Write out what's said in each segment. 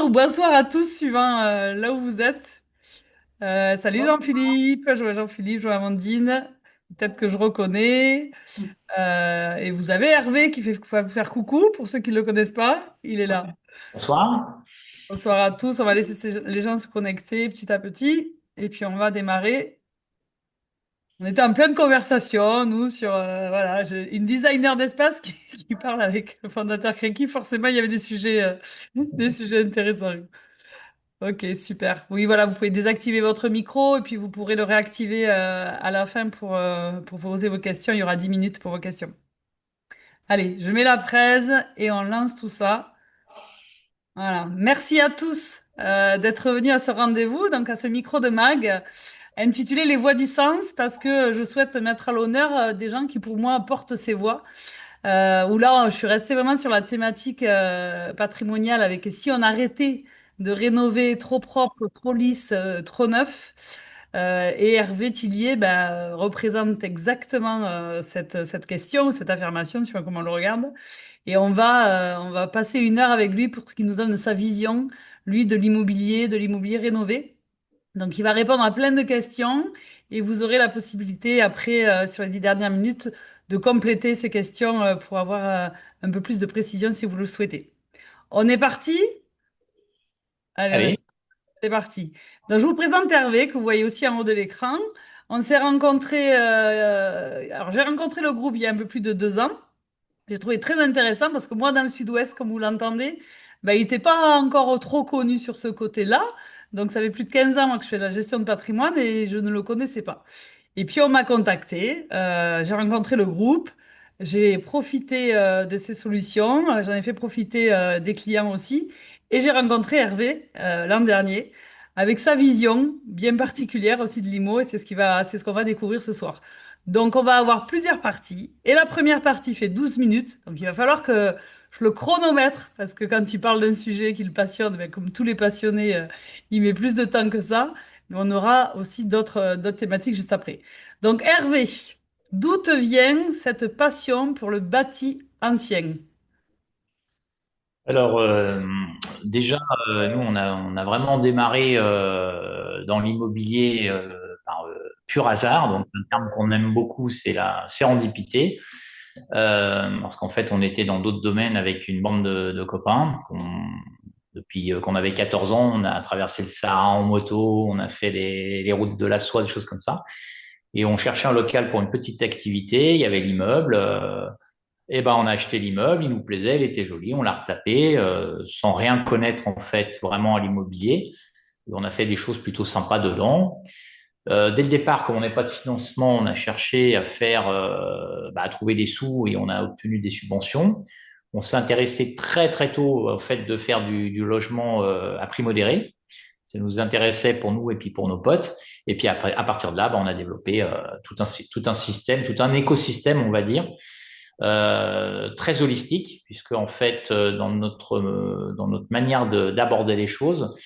ou bonsoir à tous, suivant là où vous êtes. Salut Jean-Philippe, je vois Jean-Philippe, je vois Amandine, peut-être que je reconnais. Et vous avez Hervé qui va vous faire coucou pour ceux qui ne le connaissent pas. Il est là. Bonsoir. Bonsoir à tous, on va laisser les gens se connecter petit à petit et puis on va démarrer. On était en pleine conversation, nous, sur voilà, une designer d'espace qui parle avec le fondateur Kreki. Forcément, il y avait des sujets intéressants. Ok, super. Oui, voilà, vous pouvez désactiver votre micro et puis vous pourrez le réactiver à la fin pour poser vos questions. Il y aura 10 minutes pour vos questions. Allez, je mets la presse et on lance tout ça. Voilà. Merci à tous d'être venus à ce rendez-vous, donc à ce micro de Mag, intitulé Les voix du sens, parce que je souhaite mettre à l'honneur des gens qui, pour moi, portent ces voix. Où là, je suis restée vraiment sur la thématique patrimoniale avec si on arrêtait de rénover trop propre, trop lisse, trop neuf. Et Hervé Tillier représente exactement cette question, cette affirmation, suivant comment on le regarde. Et on va passer une heure avec lui pour qu'il nous donne sa vision, lui, de l'immobilier rénové. Donc, il va répondre à plein de questions et vous aurez la possibilité, après, sur les 10 dernières minutes, de compléter ces questions pour avoir un peu plus de précision si vous le souhaitez. On est parti? Allez, Allez. c'est parti. Donc, je vous présente Hervé, que vous voyez aussi en haut de l'écran. On s'est rencontrés, alors j'ai rencontré le groupe il y a un peu plus de 2 ans. J'ai trouvé très intéressant parce que moi, dans le sud-ouest, comme vous l'entendez, il n'était pas encore trop connu sur ce côté-là. Donc, ça fait plus de 15 ans moi, que je fais de la gestion de patrimoine et je ne le connaissais pas. Et puis, on m'a contacté, j'ai rencontré le groupe, j'ai profité de ces solutions, j'en ai fait profiter des clients aussi. Et j'ai rencontré Hervé l'an dernier avec sa vision bien particulière aussi de l'IMO et c'est ce qu'on va découvrir ce soir. Donc, on va avoir plusieurs parties. Et la première partie fait 12 minutes. Donc, il va falloir que je le chronomètre parce que quand il parle d'un sujet qui le passionne, comme tous les passionnés, il met plus de temps que ça. Mais on aura aussi d'autres thématiques juste après. Donc, Hervé, d'où te vient cette passion pour le bâti ancien? Alors, déjà, nous, on a vraiment démarré dans l'immobilier par pur hasard. Donc, un terme qu'on aime beaucoup, c'est la sérendipité. Parce qu'en fait, on était dans d'autres domaines avec une bande de copains. Depuis qu'on avait 14 ans, on a traversé le Sahara en moto, on a fait les routes de la soie, des choses comme ça. Et on cherchait un local pour une petite activité. Il y avait l'immeuble. Eh ben, on a acheté l'immeuble, il nous plaisait, il était joli, on l'a retapé sans rien connaître en fait vraiment à l'immobilier. Et on a fait des choses plutôt sympas dedans. Dès le départ, comme on n'avait pas de financement, on a cherché à faire, à trouver des sous et on a obtenu des subventions. On s'est intéressé très très tôt au fait de faire du logement à prix modéré. Ça nous intéressait pour nous et puis pour nos potes. Et puis après, à partir de là, on a développé tout un système, tout un écosystème, on va dire, très holistique, puisque en fait, dans notre manière d'aborder les choses,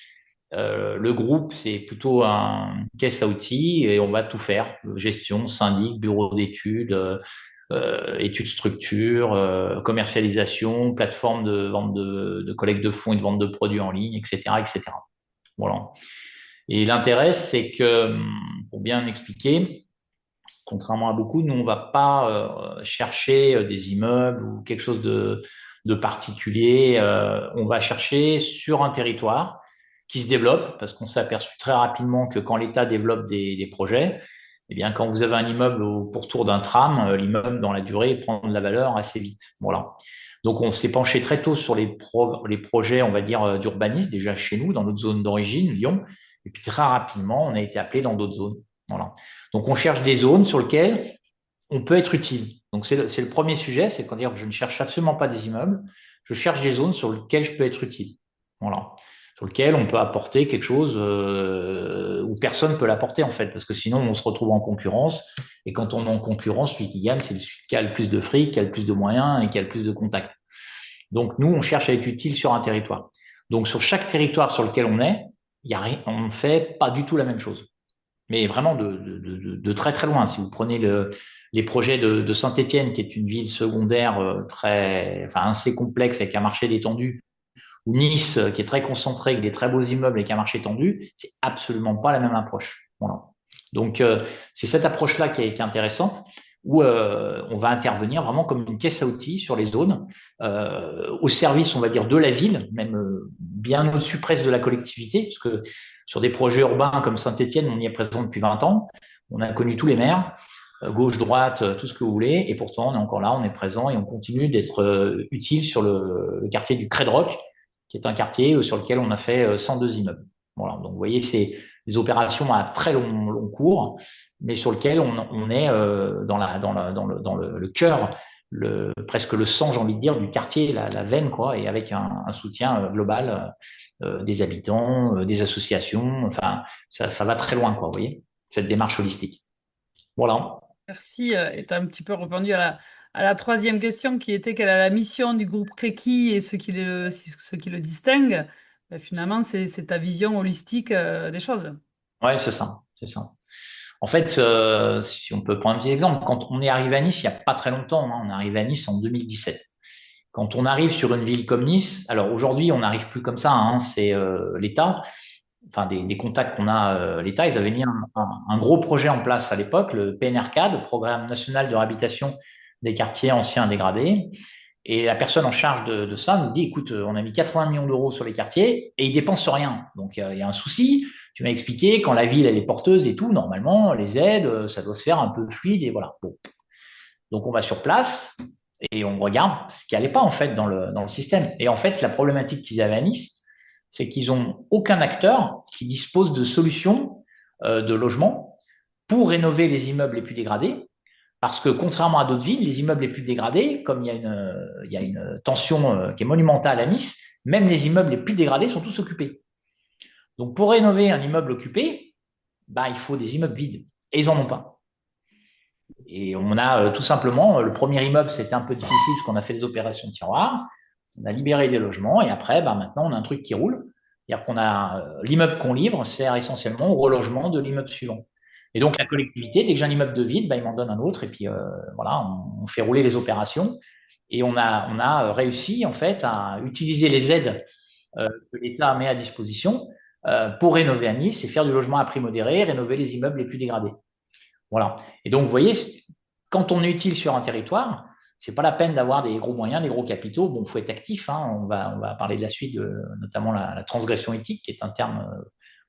le groupe, c'est plutôt une caisse à outils et on va tout faire. Gestion, syndic, bureau d'études, études structure, commercialisation, plateforme de vente de collecte de fonds et de vente de produits en ligne, etc., etc. Voilà. Et l'intérêt, c'est que, pour bien expliquer, contrairement à beaucoup, nous, on va pas chercher des immeubles ou quelque chose de particulier. On va chercher sur un territoire qui se développe, parce qu'on s'est aperçu très rapidement que quand l'État développe des projets, eh bien, quand vous avez un immeuble au pourtour d'un tram, l'immeuble, dans la durée, prend de la valeur assez vite. Voilà. Donc, on s'est penché très tôt sur les projets, on va dire, d'urbanisme, déjà chez nous, dans notre zone d'origine, Lyon. Et puis, très rapidement, on a été appelé dans d'autres zones. Voilà. Donc, on cherche des zones sur lesquelles on peut être utile. Donc, c'est le premier sujet, c'est-à-dire que je ne cherche absolument pas des immeubles, je cherche des zones sur lesquelles je peux être utile. Voilà. Sur lesquelles on peut apporter quelque chose où personne ne peut l'apporter, en fait, parce que sinon, on se retrouve en concurrence. Et quand on est en concurrence, celui qui gagne, c'est celui qui a le plus de fric, qui a le plus de moyens et qui a le plus de contacts. Donc, nous, on cherche à être utile sur un territoire. Donc, sur chaque territoire sur lequel on est, il y a rien, on ne fait pas du tout la même chose, mais vraiment de très très loin. Si vous prenez les projets de Saint-Étienne, qui est une ville secondaire très, enfin assez complexe avec un marché détendu, ou Nice, qui est très concentré, avec des très beaux immeubles et qui a un marché tendu, c'est absolument pas la même approche. Voilà. Donc, c'est cette approche-là qui est intéressante, où on va intervenir vraiment comme une caisse à outils sur les zones, au service, on va dire, de la ville, même bien au-dessus presque de la collectivité, parce que sur des projets urbains comme Saint-Étienne, on y est présent depuis 20 ans, on a connu tous les maires, gauche, droite, tout ce que vous voulez, et pourtant on est encore là, on est présent et on continue d'être utile sur le quartier du Crèdroc, qui est un quartier sur lequel on a fait 102 immeubles. Voilà, donc vous voyez, c'est des opérations à très long cours, mais sur lequel on est dans le cœur, presque le sang, j'ai envie de dire, du quartier, la veine, quoi, et avec un soutien global des habitants, des associations, enfin, ça va très loin, quoi, vous voyez, cette démarche holistique. Voilà. Merci. Et tu as un petit peu répondu à la troisième question qui était quelle est la mission du groupe Kreki et ce qui le distingue. Ben, finalement, c'est ta vision holistique des choses. Ouais, c'est ça, c'est ça. En fait, si on peut prendre un petit exemple, quand on est arrivé à Nice, il n'y a pas très longtemps, hein, on est arrivé à Nice en 2017. Quand on arrive sur une ville comme Nice, alors aujourd'hui, on n'arrive plus comme ça, hein, c'est l'État, enfin des contacts qu'on a, l'État, ils avaient mis un gros projet en place à l'époque, le PNRCAD, le Programme national de réhabilitation des quartiers anciens dégradés. Et la personne en charge de ça nous dit, écoute, on a mis 80 millions d'euros sur les quartiers et ils dépensent rien. Donc, il y a un souci. Tu m'as expliqué, quand la ville, elle est porteuse et tout, normalement, les aides, ça doit se faire un peu fluide et voilà. Bon. Donc, on va sur place et on regarde ce qui n'allait pas, en fait, dans le système. Et en fait, la problématique qu'ils avaient à Nice, c'est qu'ils ont aucun acteur qui dispose de solutions de logement pour rénover les immeubles les plus dégradés parce que contrairement à d'autres villes, les immeubles les plus dégradés, comme il y a une tension qui est monumentale à Nice, même les immeubles les plus dégradés sont tous occupés. Donc pour rénover un immeuble occupé, bah, il faut des immeubles vides. Et ils n'en ont pas. Et on a tout simplement, le premier immeuble, c'était un peu difficile parce qu'on a fait des opérations de tiroir, on a libéré des logements et après, bah, maintenant, on a un truc qui roule. C'est-à-dire qu'on a l'immeuble qu'on livre sert essentiellement au relogement de l'immeuble suivant. Et donc la collectivité, dès que j'ai un immeuble de vide, bah, il m'en donne un autre et puis voilà, on fait rouler les opérations et on a réussi en fait à utiliser les aides que l'État met à disposition pour rénover à Nice et faire du logement à prix modéré, rénover les immeubles les plus dégradés. Voilà. Et donc vous voyez, quand on est utile sur un territoire, c'est pas la peine d'avoir des gros moyens, des gros capitaux. Bon, il faut être actif. Hein. On va parler de la suite, notamment la transgression éthique, qui est un terme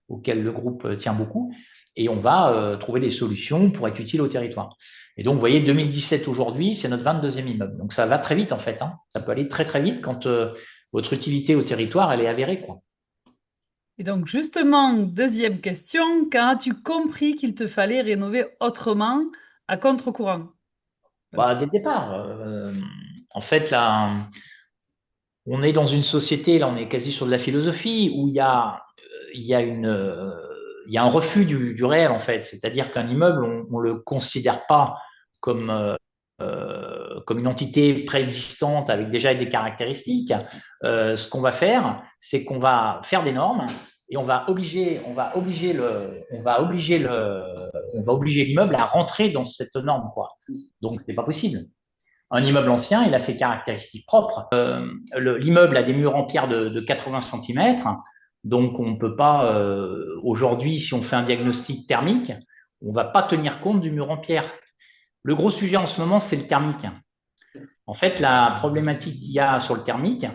auquel le groupe tient beaucoup. Et on va trouver des solutions pour être utile au territoire. Et donc, vous voyez, 2017 aujourd'hui, c'est notre 22e immeuble. Donc, ça va très vite, en fait. Hein. Ça peut aller très, très vite quand votre utilité au territoire, elle est avérée, quoi. Et donc, justement, deuxième question, quand as-tu compris qu'il te fallait rénover autrement à contre-courant? Comme ça. Bah, dès le départ, en fait, là, on est dans une société, là, on est quasi sur de la philosophie, où il y a un refus du réel, en fait. C'est-à-dire qu'un immeuble, on ne le considère pas comme, comme une entité préexistante avec déjà des caractéristiques. Ce qu'on va faire, c'est qu'on va faire des normes et on va obliger l'immeuble à rentrer dans cette norme, quoi. Donc, c'est pas possible. Un immeuble ancien, il a ses caractéristiques propres. L'immeuble a des murs en pierre de 80 centimètres, donc on ne peut pas, aujourd'hui, si on fait un diagnostic thermique, on ne va pas tenir compte du mur en pierre. Le gros sujet en ce moment, c'est le thermique. En fait, la problématique qu'il y a sur le thermique,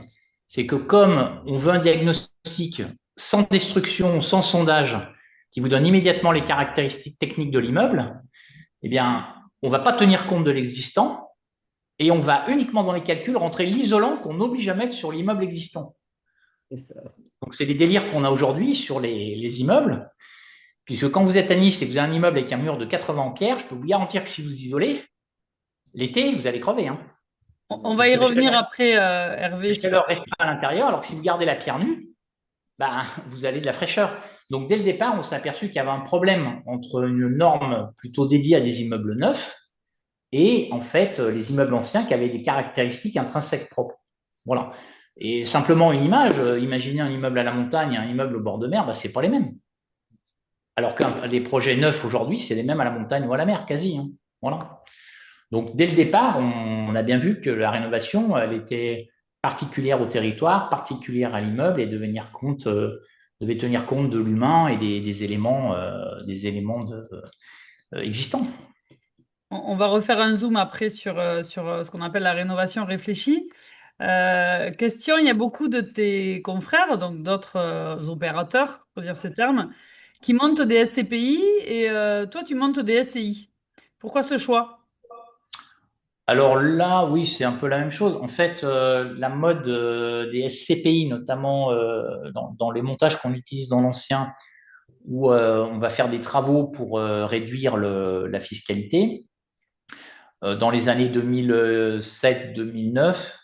c'est que comme on veut un diagnostic sans destruction, sans sondage, qui vous donne immédiatement les caractéristiques techniques de l'immeuble, eh bien, on ne va pas tenir compte de l'existant et on va uniquement dans les calculs rentrer l'isolant qu'on oblige à mettre sur l'immeuble existant. Donc, c'est des délires qu'on a aujourd'hui sur les immeubles, puisque quand vous êtes à Nice et que vous avez un immeuble avec un mur de 80 en pierre, je peux vous garantir que si vous isolez, l'été, vous allez crever. Hein. On va Parce y que revenir après, Hervé, la sur... chaleur reste à l'intérieur, alors que si vous gardez la pierre nue, ben, vous avez de la fraîcheur. Donc, dès le départ, on s'est aperçu qu'il y avait un problème entre une norme plutôt dédiée à des immeubles neufs et en fait les immeubles anciens qui avaient des caractéristiques intrinsèques propres. Voilà. Et simplement une image, imaginez un immeuble à la montagne et un immeuble au bord de mer, ben, c'est pas les mêmes. Alors que les projets neufs aujourd'hui, c'est les mêmes à la montagne ou à la mer, quasi. Hein. Voilà. Donc dès le départ, on a bien vu que la rénovation, elle était particulière au territoire, particulière à l'immeuble et devait tenir compte de l'humain et des éléments existants. On va refaire un zoom après sur ce qu'on appelle la rénovation réfléchie. Question, il y a beaucoup de tes confrères, donc d'autres opérateurs, pour dire ce terme, qui montent des SCPI et toi, tu montes des SCI. Pourquoi ce choix? Alors là, oui, c'est un peu la même chose. En fait, la mode des SCPI, notamment dans les montages qu'on utilise dans l'ancien, où on va faire des travaux pour réduire la fiscalité. Dans les années 2007-2009,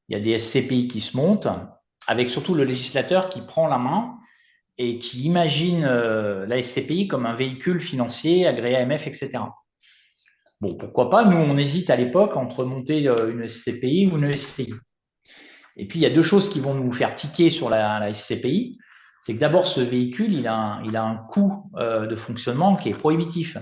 il y a des SCPI qui se montent, avec surtout le législateur qui prend la main et qui imagine la SCPI comme un véhicule financier agréé AMF, etc. Bon, pourquoi pas? Nous, on hésite à l'époque entre monter une SCPI ou une SCI. Et puis, il y a deux choses qui vont nous faire tiquer sur la SCPI. C'est que d'abord, ce véhicule, il a un coût de fonctionnement qui est prohibitif.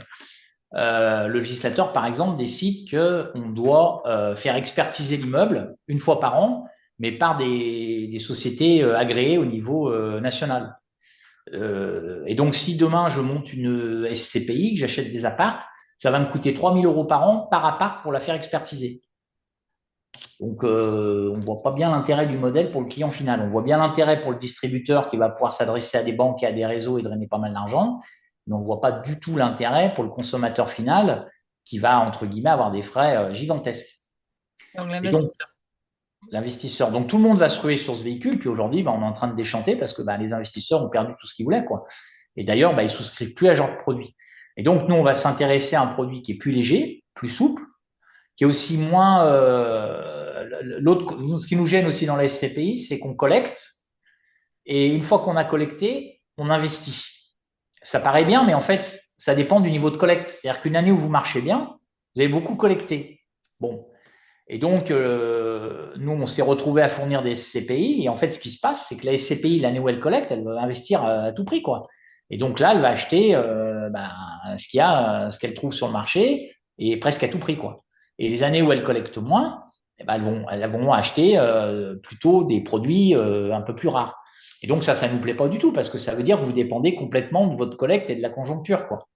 Le législateur, par exemple, décide qu'on doit faire expertiser l'immeuble une fois par an, mais par des sociétés agréées au niveau national. Et donc, si demain je monte une SCPI, que j'achète des appartes, ça va me coûter 3 000 euros par an par appart pour la faire expertiser. Donc, on ne voit pas bien l'intérêt du modèle pour le client final. On voit bien l'intérêt pour le distributeur qui va pouvoir s'adresser à des banques et à des réseaux et drainer pas mal d'argent. Mais on ne voit pas du tout l'intérêt pour le consommateur final qui va, entre guillemets, avoir des frais gigantesques. Donc Et donc, l'investisseur. l'investisseur, donc tout le monde va se ruer sur ce véhicule. Puis aujourd'hui, on est en train de déchanter parce que les investisseurs ont perdu tout ce qu'ils voulaient, quoi. Et d'ailleurs, ils souscrivent plus à ce genre de produit. Et donc, nous, on va s'intéresser à un produit qui est plus léger, plus souple, qui est aussi moins. Ce qui nous gêne aussi dans la SCPI, c'est qu'on collecte et une fois qu'on a collecté, on investit. Ça paraît bien, mais en fait, ça dépend du niveau de collecte. C'est-à-dire qu'une année où vous marchez bien, vous avez beaucoup collecté. Bon. Et donc, nous, on s'est retrouvé à fournir des SCPI. Et en fait, ce qui se passe, c'est que la SCPI, l'année où elle collecte, elle va investir à tout prix, quoi. Et donc là, elle va acheter ce qu'elle trouve sur le marché et presque à tout prix, quoi. Et les années où elle collecte moins, elles vont acheter plutôt des produits un peu plus rares. Et donc ça ne nous plaît pas du tout parce que ça veut dire que vous dépendez complètement de votre collecte et de la conjoncture, quoi.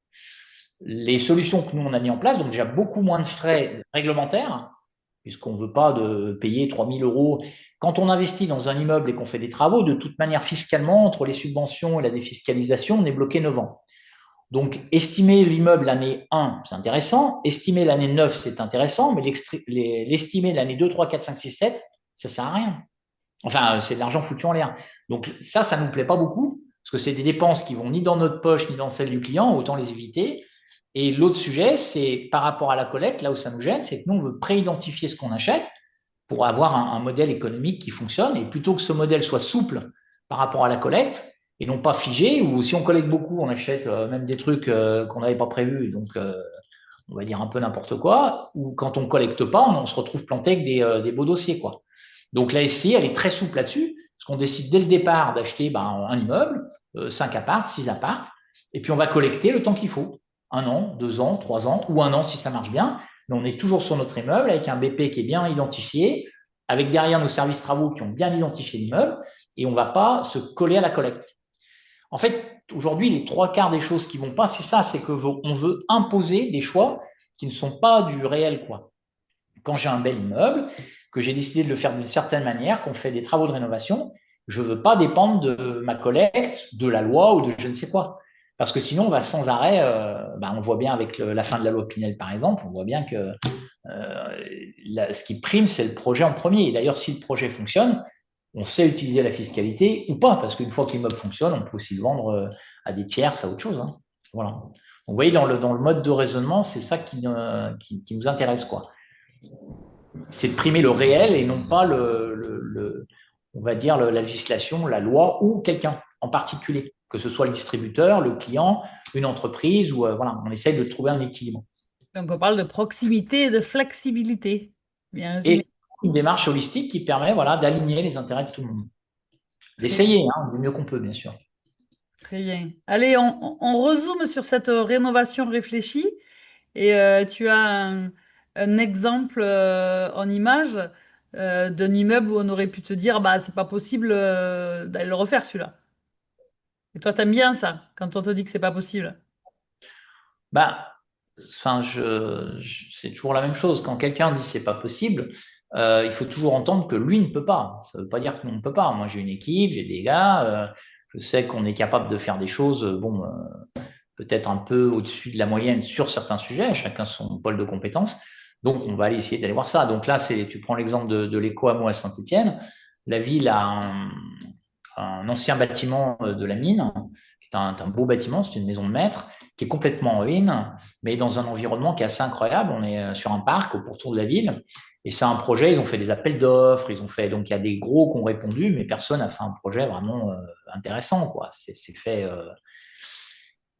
Les solutions que nous, on a mis en place, donc déjà beaucoup moins de frais réglementaires, puisqu'on ne veut pas de payer 3 000 euros. Quand on investit dans un immeuble et qu'on fait des travaux, de toute manière, fiscalement, entre les subventions et la défiscalisation, on est bloqué 9 ans. Donc, estimer l'immeuble l'année 1, c'est intéressant. Estimer l'année 9, c'est intéressant. Mais l'estimer l'année 2, 3, 4, 5, 6, 7, ça ne sert à rien. Enfin, c'est de l'argent foutu en l'air. Donc, ça ne nous plaît pas beaucoup, parce que c'est des dépenses qui vont ni dans notre poche, ni dans celle du client, autant les éviter. Et l'autre sujet, c'est par rapport à la collecte, là où ça nous gêne, c'est que nous, on veut préidentifier ce qu'on achète pour avoir un modèle économique qui fonctionne. Et plutôt que ce modèle soit souple par rapport à la collecte, et non pas figé, ou si on collecte beaucoup, on achète même des trucs qu'on n'avait pas prévus, donc on va dire un peu n'importe quoi, ou quand on collecte pas, on se retrouve planté avec des beaux dossiers, quoi. Donc la SCI, elle est très souple là-dessus, parce qu'on décide dès le départ d'acheter un immeuble, 5 appartes, 6 appartes, et puis on va collecter le temps qu'il faut. 1 an, 2 ans, 3 ans, ou 1 an si ça marche bien. Mais on est toujours sur notre immeuble avec un BP qui est bien identifié, avec derrière nos services travaux qui ont bien identifié l'immeuble, et on ne va pas se coller à la collecte. En fait, aujourd'hui, les trois quarts des choses qui vont pas, c'est ça, c'est qu'on veut imposer des choix qui ne sont pas du réel, quoi. Quand j'ai un bel immeuble, que j'ai décidé de le faire d'une certaine manière, qu'on fait des travaux de rénovation, je ne veux pas dépendre de ma collecte, de la loi ou de je ne sais quoi. Parce que sinon, on va sans arrêt, on voit bien avec la fin de la loi Pinel, par exemple, on voit bien que ce qui prime, c'est le projet en premier. Et d'ailleurs, si le projet fonctionne, on sait utiliser la fiscalité ou pas, parce qu'une fois que l'immeuble fonctionne, on peut aussi le vendre à des tiers, c'est autre chose, hein. Voilà. Donc, vous voyez, dans le mode de raisonnement, c'est ça qui nous intéresse, quoi. C'est de primer le réel et non pas on va dire, la législation, la loi ou quelqu'un en particulier, que ce soit le distributeur, le client, une entreprise, ou voilà, on essaye de trouver un équilibre. Donc on parle de proximité et de flexibilité. Bien Et résumé. une démarche holistique qui permet voilà, d'aligner les intérêts de tout le monde. Très bien. D'essayer, hein, du mieux qu'on peut, bien sûr. Très bien. Allez, on rezoome sur cette rénovation réfléchie et tu as un exemple en image. d'un immeuble où on aurait pu te dire, bah, c'est pas possible d'aller le refaire celui-là. Et toi, t'aimes bien ça, quand on te dit que c'est pas possible. Bah, enfin, c'est toujours la même chose. Quand quelqu'un dit c'est pas possible, il faut toujours entendre que lui ne peut pas. Ça veut pas dire que nous ne peut pas. Moi, j'ai une équipe, j'ai des gars, je sais qu'on est capable de faire des choses, bon, peut-être un peu au-dessus de la moyenne sur certains sujets, chacun son pôle de compétences. Donc, on va aller essayer d'aller voir ça. Donc là, tu prends l'exemple de l'éco à à Saint-Étienne. La ville a un ancien bâtiment de la mine, qui est un beau bâtiment, c'est une maison de maître, qui est complètement en ruine, mais dans un environnement qui est assez incroyable. On est sur un parc au pourtour de la ville, et c'est un projet, ils ont fait des appels d'offres, ils ont fait, donc il y a des gros qui ont répondu, mais personne n'a fait un projet vraiment intéressant, quoi. C'est fait.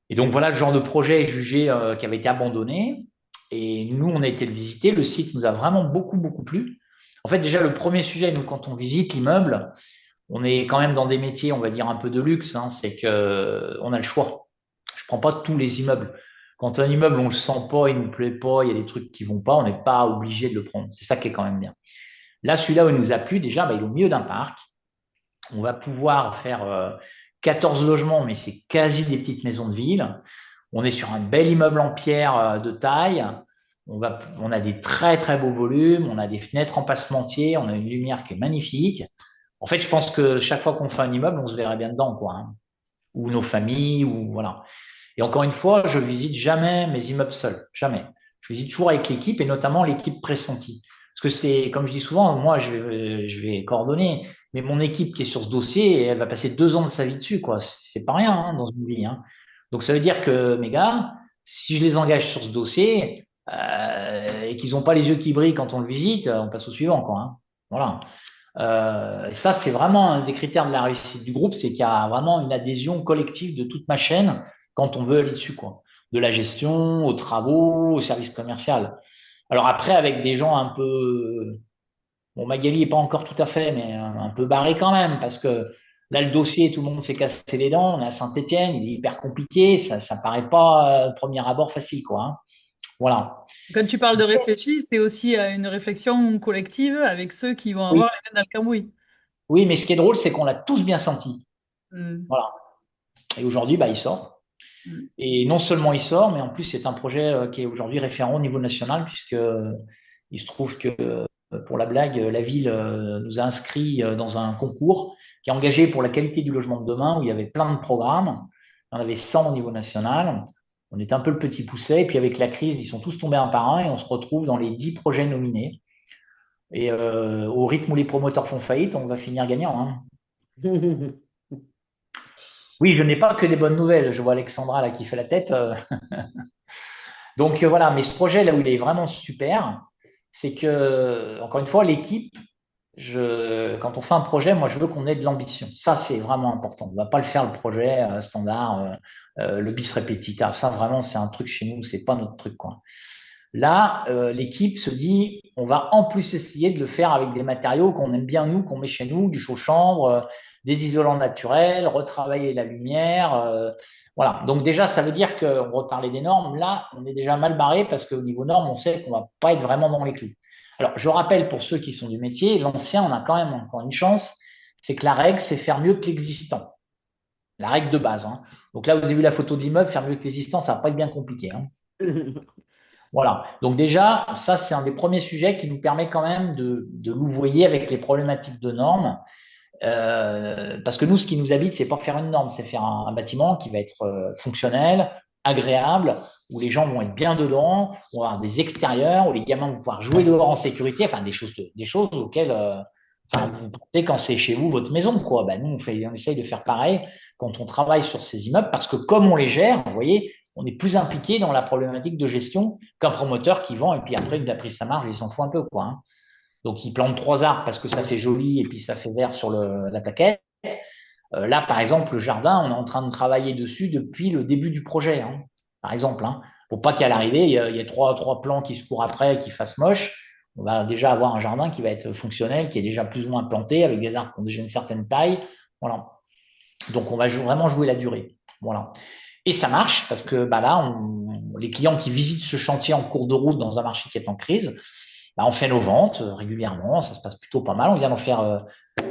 Et donc voilà, le genre de projet est jugé qui avait été abandonné. Et nous, on a été le visiter. Le site nous a vraiment beaucoup, beaucoup plu. En fait, déjà, le premier sujet, nous, quand on visite l'immeuble, on est quand même dans des métiers, on va dire, un peu de luxe. Hein, c'est que on a le choix. Je prends pas tous les immeubles. Quand un immeuble, on le sent pas, il nous plaît pas, il y a des trucs qui vont pas, on n'est pas obligé de le prendre. C'est ça qui est quand même bien. Là, celui-là où il nous a plu, déjà, bah, il est au milieu d'un parc. On va pouvoir faire 14 logements, mais c'est quasi des petites maisons de ville. On est sur un bel immeuble en pierre de taille. On a des très très beaux volumes, on a des fenêtres en passementier, on a une lumière qui est magnifique. En fait, je pense que chaque fois qu'on fait un immeuble, on se verrait bien dedans, quoi. Hein. Ou nos familles, ou voilà. Et encore une fois, je visite jamais mes immeubles seuls, jamais. Je visite toujours avec l'équipe et notamment l'équipe pressentie. Parce que c'est, comme je dis souvent, moi je vais coordonner, mais mon équipe qui est sur ce dossier, elle va passer 2 ans de sa vie dessus, quoi. C'est pas rien hein, dans une vie. Hein. Donc ça veut dire que mes gars, si je les engage sur ce dossier et qu'ils n'ont pas les yeux qui brillent quand on le visite, on passe au suivant, quoi. Hein. Voilà. Et ça, c'est vraiment un des critères de la réussite du groupe, c'est qu'il y a vraiment une adhésion collective de toute ma chaîne quand on veut aller dessus, quoi. De la gestion, aux travaux, au service commercial. Alors après, avec des gens un peu, bon, Magali est pas encore tout à fait, mais un peu barré quand même, parce que là, le dossier, tout le monde s'est cassé les dents, on est à Saint-Étienne, il est hyper compliqué, ça paraît pas, au premier abord, facile, quoi. Hein. Voilà. Quand tu parles de réfléchir, c'est aussi une réflexion collective avec ceux qui vont Oui, avoir les mains dans le cambouis. oui, mais ce qui est drôle, c'est qu'on l'a tous bien senti. Mm. Voilà. Et aujourd'hui, bah, il sort. Mm. Et non seulement il sort, mais en plus c'est un projet qui est aujourd'hui référent au niveau national, puisque il se trouve que pour la blague, la ville nous a inscrits dans un concours qui est engagé pour la qualité du logement de demain, où il y avait plein de programmes. Il y en avait 100 au niveau national. On était un peu le petit pousset, et puis avec la crise, ils sont tous tombés un par un, et on se retrouve dans les 10 projets nominés. Et au rythme où les promoteurs font faillite, on va finir gagnant. Hein. Oui, je n'ai pas que des bonnes nouvelles. Je vois Alexandra là qui fait la tête. Donc voilà, mais ce projet là où il est vraiment super, c'est que, encore une fois, l'équipe, quand on fait un projet, moi je veux qu'on ait de l'ambition. Ça, c'est vraiment important. On ne va pas le faire le projet standard, le bis repetita. Ça, vraiment, c'est un truc chez nous, c'est pas notre truc, quoi. Là, l'équipe se dit, on va en plus essayer de le faire avec des matériaux qu'on aime bien nous, qu'on met chez nous, du chaud-chambre, des isolants naturels, retravailler la lumière. Voilà. Donc déjà, ça veut dire qu'on reparlait des normes. Là, on est déjà mal barré parce qu'au niveau normes, on sait qu'on va pas être vraiment dans les clous. Alors, je rappelle pour ceux qui sont du métier, l'ancien, on a quand même encore une chance, c'est que la règle, c'est faire mieux que l'existant. La règle de base. Hein. Donc là, vous avez vu la photo de l'immeuble, faire mieux que l'existant, ça va pas être bien compliqué. Hein. Voilà. Donc déjà, ça, c'est un des premiers sujets qui nous permet quand même de louvoyer avec les problématiques de normes. Parce que nous, ce qui nous habite, c'est pas faire une norme, c'est faire un bâtiment qui va être fonctionnel, agréable, où les gens vont être bien dedans, on va avoir des extérieurs, où les gamins vont pouvoir jouer dehors en sécurité, enfin des choses auxquelles enfin, vous pensez quand c'est chez vous, votre maison, quoi. Ben, nous, on essaye de faire pareil quand on travaille sur ces immeubles, parce que comme on les gère, vous voyez, on est plus impliqué dans la problématique de gestion qu'un promoteur qui vend et puis après, il a pris sa marge, il s'en fout un peu, quoi. Hein. Donc, il plante 3 arbres parce que ça fait joli et puis ça fait vert sur la plaquette. Là, par exemple, le jardin, on est en train de travailler dessus depuis le début du projet, hein, par exemple. Hein, pour pas qu'à l'arrivée, il y a trois plans qui se courent après, qui fassent moche. On va déjà avoir un jardin qui va être fonctionnel, qui est déjà plus ou moins planté, avec des arbres qui ont déjà une certaine taille. Voilà. Donc, on va vraiment jouer la durée. Voilà. Et ça marche parce que bah là, les clients qui visitent ce chantier en cours de route dans un marché qui est en crise, Bah, on fait nos ventes régulièrement, ça se passe plutôt pas mal. On vient d'en faire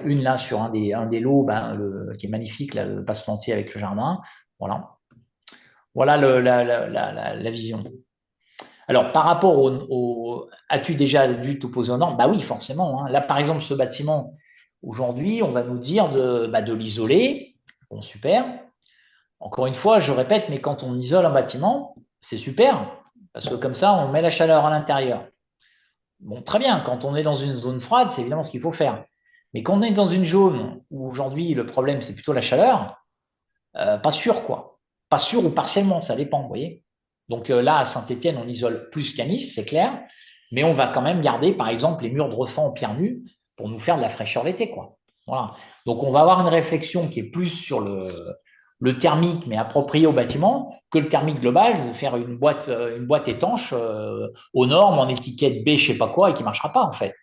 une là sur un des lots bah, qui est magnifique, là, le passementier avec le jardin. Voilà, voilà la vision. Alors, par rapport as-tu déjà dû t'opposer aux normes? Bah oui, forcément, hein. Là, par exemple, ce bâtiment, aujourd'hui, on va nous dire de l'isoler. Bon, super. Encore une fois, je répète, mais quand on isole un bâtiment, c'est super, parce que comme ça, on met la chaleur à l'intérieur. Bon, très bien, quand on est dans une zone froide, c'est évidemment ce qu'il faut faire. Mais quand on est dans une zone où aujourd'hui le problème c'est plutôt la chaleur, pas sûr quoi. Pas sûr ou partiellement, ça dépend, vous voyez. Donc là, à Saint-Étienne, on isole plus qu'à Nice, c'est clair, mais on va quand même garder, par exemple, les murs de refend en pierre nue pour nous faire de la fraîcheur l'été, quoi. Voilà. Donc on va avoir une réflexion qui est plus sur le thermique, mais approprié au bâtiment, que le thermique global, je vais faire une boîte étanche aux normes, en étiquette B, je sais pas quoi, et qui marchera pas, en fait.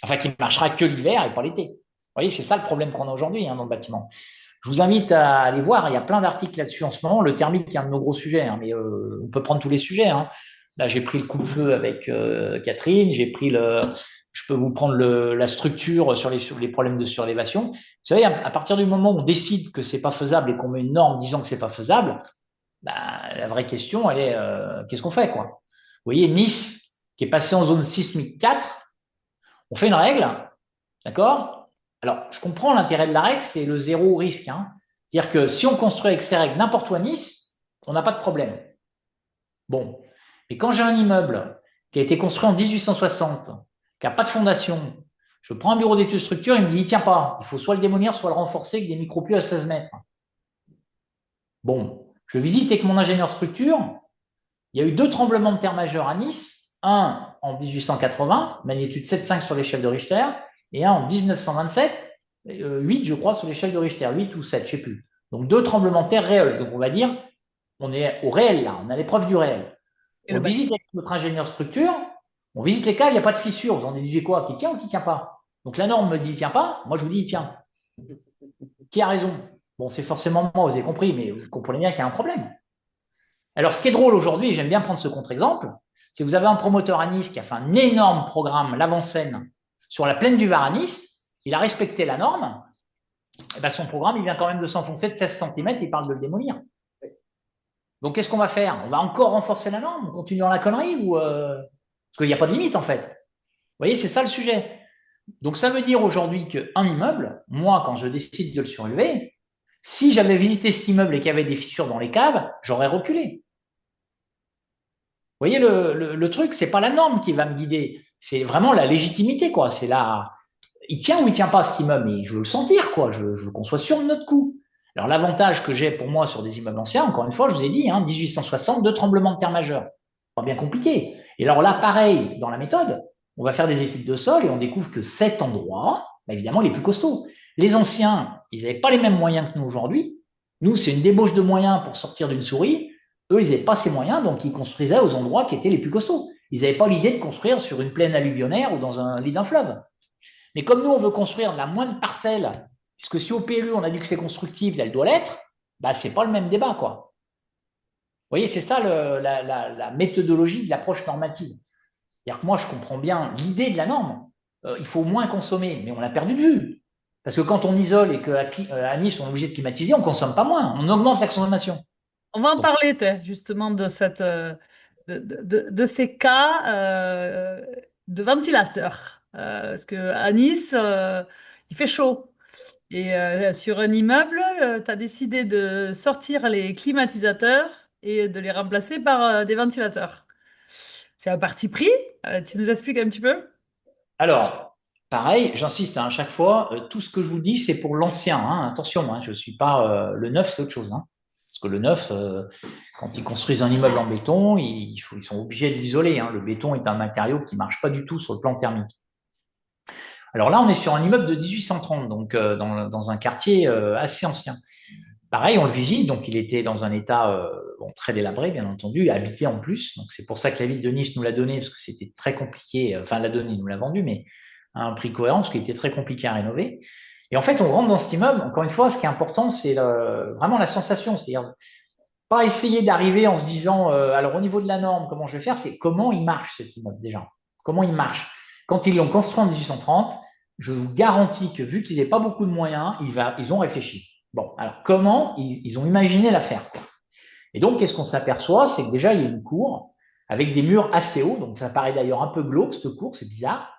Enfin, qui marchera que l'hiver et pas l'été. Vous voyez, c'est ça le problème qu'on a aujourd'hui dans le bâtiment. Je vous invite à aller voir, il y a plein d'articles là-dessus en ce moment. Le thermique est un de nos gros sujets, hein, mais on peut prendre tous les sujets, hein. Là, j'ai pris le coup de feu avec Catherine, je peux vous prendre la structure sur les problèmes de surélévation. Vous savez, à partir du moment où on décide que c'est pas faisable et qu'on met une norme disant que c'est pas faisable, bah, la vraie question, elle est qu'est-ce qu'on fait, quoi? Vous voyez, Nice, qui est passé en zone sismique 4, on fait une règle, d'accord? Alors, je comprends l'intérêt de la règle, c'est le zéro risque, hein. C'est-à-dire que si on construit avec ces règles n'importe où à Nice, on n'a pas de problème. Bon. Mais quand j'ai un immeuble qui a été construit en 1860, qui n'a pas de fondation, je prends un bureau d'études structure, il me dit, il tient pas. Il faut soit le démolir, soit le renforcer avec des micropuits à 16 mètres. Bon. Je visite avec mon ingénieur structure. Il y a eu 2 tremblements de terre majeurs à Nice. Un en 1880, magnitude 7,5 sur l'échelle de Richter, et un en 1927, 8, je crois, sur l'échelle de Richter, 8 ou 7, je ne sais plus. Donc 2 tremblements de terre réels. Donc on va dire, on est au réel là, on a l'épreuve du réel. Et On le le visite bâtiment. avec notre ingénieur structure, on visite les cas, il n'y a pas de fissure. Vous en déduisez quoi? Qui tient ou qui tient pas? Donc la norme me dit il tient pas, moi je vous dis il tient. Qui a raison? Bon, c'est forcément moi, vous avez compris, mais vous comprenez bien qu'il y a un problème. Alors, ce qui est drôle aujourd'hui, et j'aime bien prendre ce contre-exemple, c'est que vous avez un promoteur à Nice qui a fait un énorme programme, l'avant-scène, sur la plaine du Var à Nice. Il a respecté la norme. Et ben, son programme, il vient quand même de s'enfoncer de 16 cm. Il parle de le démolir. Donc, qu'est-ce qu'on va faire? On va encore renforcer la norme? On continue dans la connerie ou parce qu'il n'y a pas de limite, en fait. Vous voyez, c'est ça le sujet. Donc, ça veut dire aujourd'hui qu'un immeuble, moi, quand je décide de le surélever, si j'avais visité cet immeuble et qu'il y avait des fissures dans les caves, j'aurais reculé. Vous voyez, le truc, c'est pas la norme qui va me guider, c'est vraiment la légitimité, quoi. C'est là, il tient ou il tient pas cet immeuble, mais je veux le sentir, quoi. Je veux qu'on soit sûr de notre coup. Alors, l'avantage que j'ai pour moi sur des immeubles anciens, encore une fois, je vous ai dit, hein, 1860, 2 tremblements de terre majeurs. Pas bien compliqué. Et alors là, pareil, dans la méthode, on va faire des études de sol et on découvre que cet endroit, bah, évidemment, les plus costauds. Les anciens, ils n'avaient pas les mêmes moyens que nous aujourd'hui. Nous, c'est une débauche de moyens pour sortir d'une souris. Eux, ils n'avaient pas ces moyens, donc ils construisaient aux endroits qui étaient les plus costauds. Ils n'avaient pas l'idée de construire sur une plaine alluvionnaire ou dans un lit d'un fleuve. Mais comme nous, on veut construire de la moindre parcelle, puisque si au PLU, on a dit que c'est constructif, elle doit l'être, bah, c'est pas le même débat, quoi. Vous voyez, c'est ça la méthodologie de l'approche normative. C'est-à-dire que moi, je comprends bien l'idée de la norme. Il faut moins consommer, mais on l'a perdu de vue. Parce que quand on isole et qu'à Nice, on est obligé de climatiser, on ne consomme pas moins, on augmente la consommation. On va en Donc, parler, justement, de de ces cas de ventilateurs. Parce que à Nice, il fait chaud. Et sur un immeuble, tu as décidé de sortir les climatisateurs et de les remplacer par des ventilateurs. C'est un parti pris. Tu nous expliques un petit peu? alors, pareil, j'insiste hein, à chaque fois, tout ce que je vous dis, c'est pour l'ancien, hein, attention, hein, je suis pas le neuf, c'est autre chose, hein. Parce que le neuf, quand ils construisent un immeuble en béton, ils sont obligés de l'isoler, hein. Le béton est un matériau qui marche pas du tout sur le plan thermique. Alors là, on est sur un immeuble de 1830, donc dans un quartier assez ancien. Pareil, on le visite, donc il était dans un état bon, très délabré, bien entendu, habité en plus. Donc c'est pour ça que la ville de Nice nous l'a donné, parce que c'était très compliqué. Enfin, l'a donné, nous l'a vendu, mais à un prix cohérent, parce qu'il était très compliqué à rénover. Et en fait, on rentre dans cet immeuble. Encore une fois, ce qui est important, c'est vraiment la sensation, c'est-à-dire pas essayer d'arriver en se disant, alors au niveau de la norme, comment je vais faire, c'est comment il marche cet immeuble déjà. comment il marche. Quand ils l'ont construit en 1830, je vous garantis que vu qu'ils n'avaient pas beaucoup de moyens, ils ont réfléchi. Bon, alors comment ils ont imaginé l'affaire, quoi. Et donc, qu'est-ce qu'on s'aperçoit? C'est que déjà, il y a une cour avec des murs assez hauts. Donc, ça paraît d'ailleurs un peu glauque, cette cour, c'est bizarre.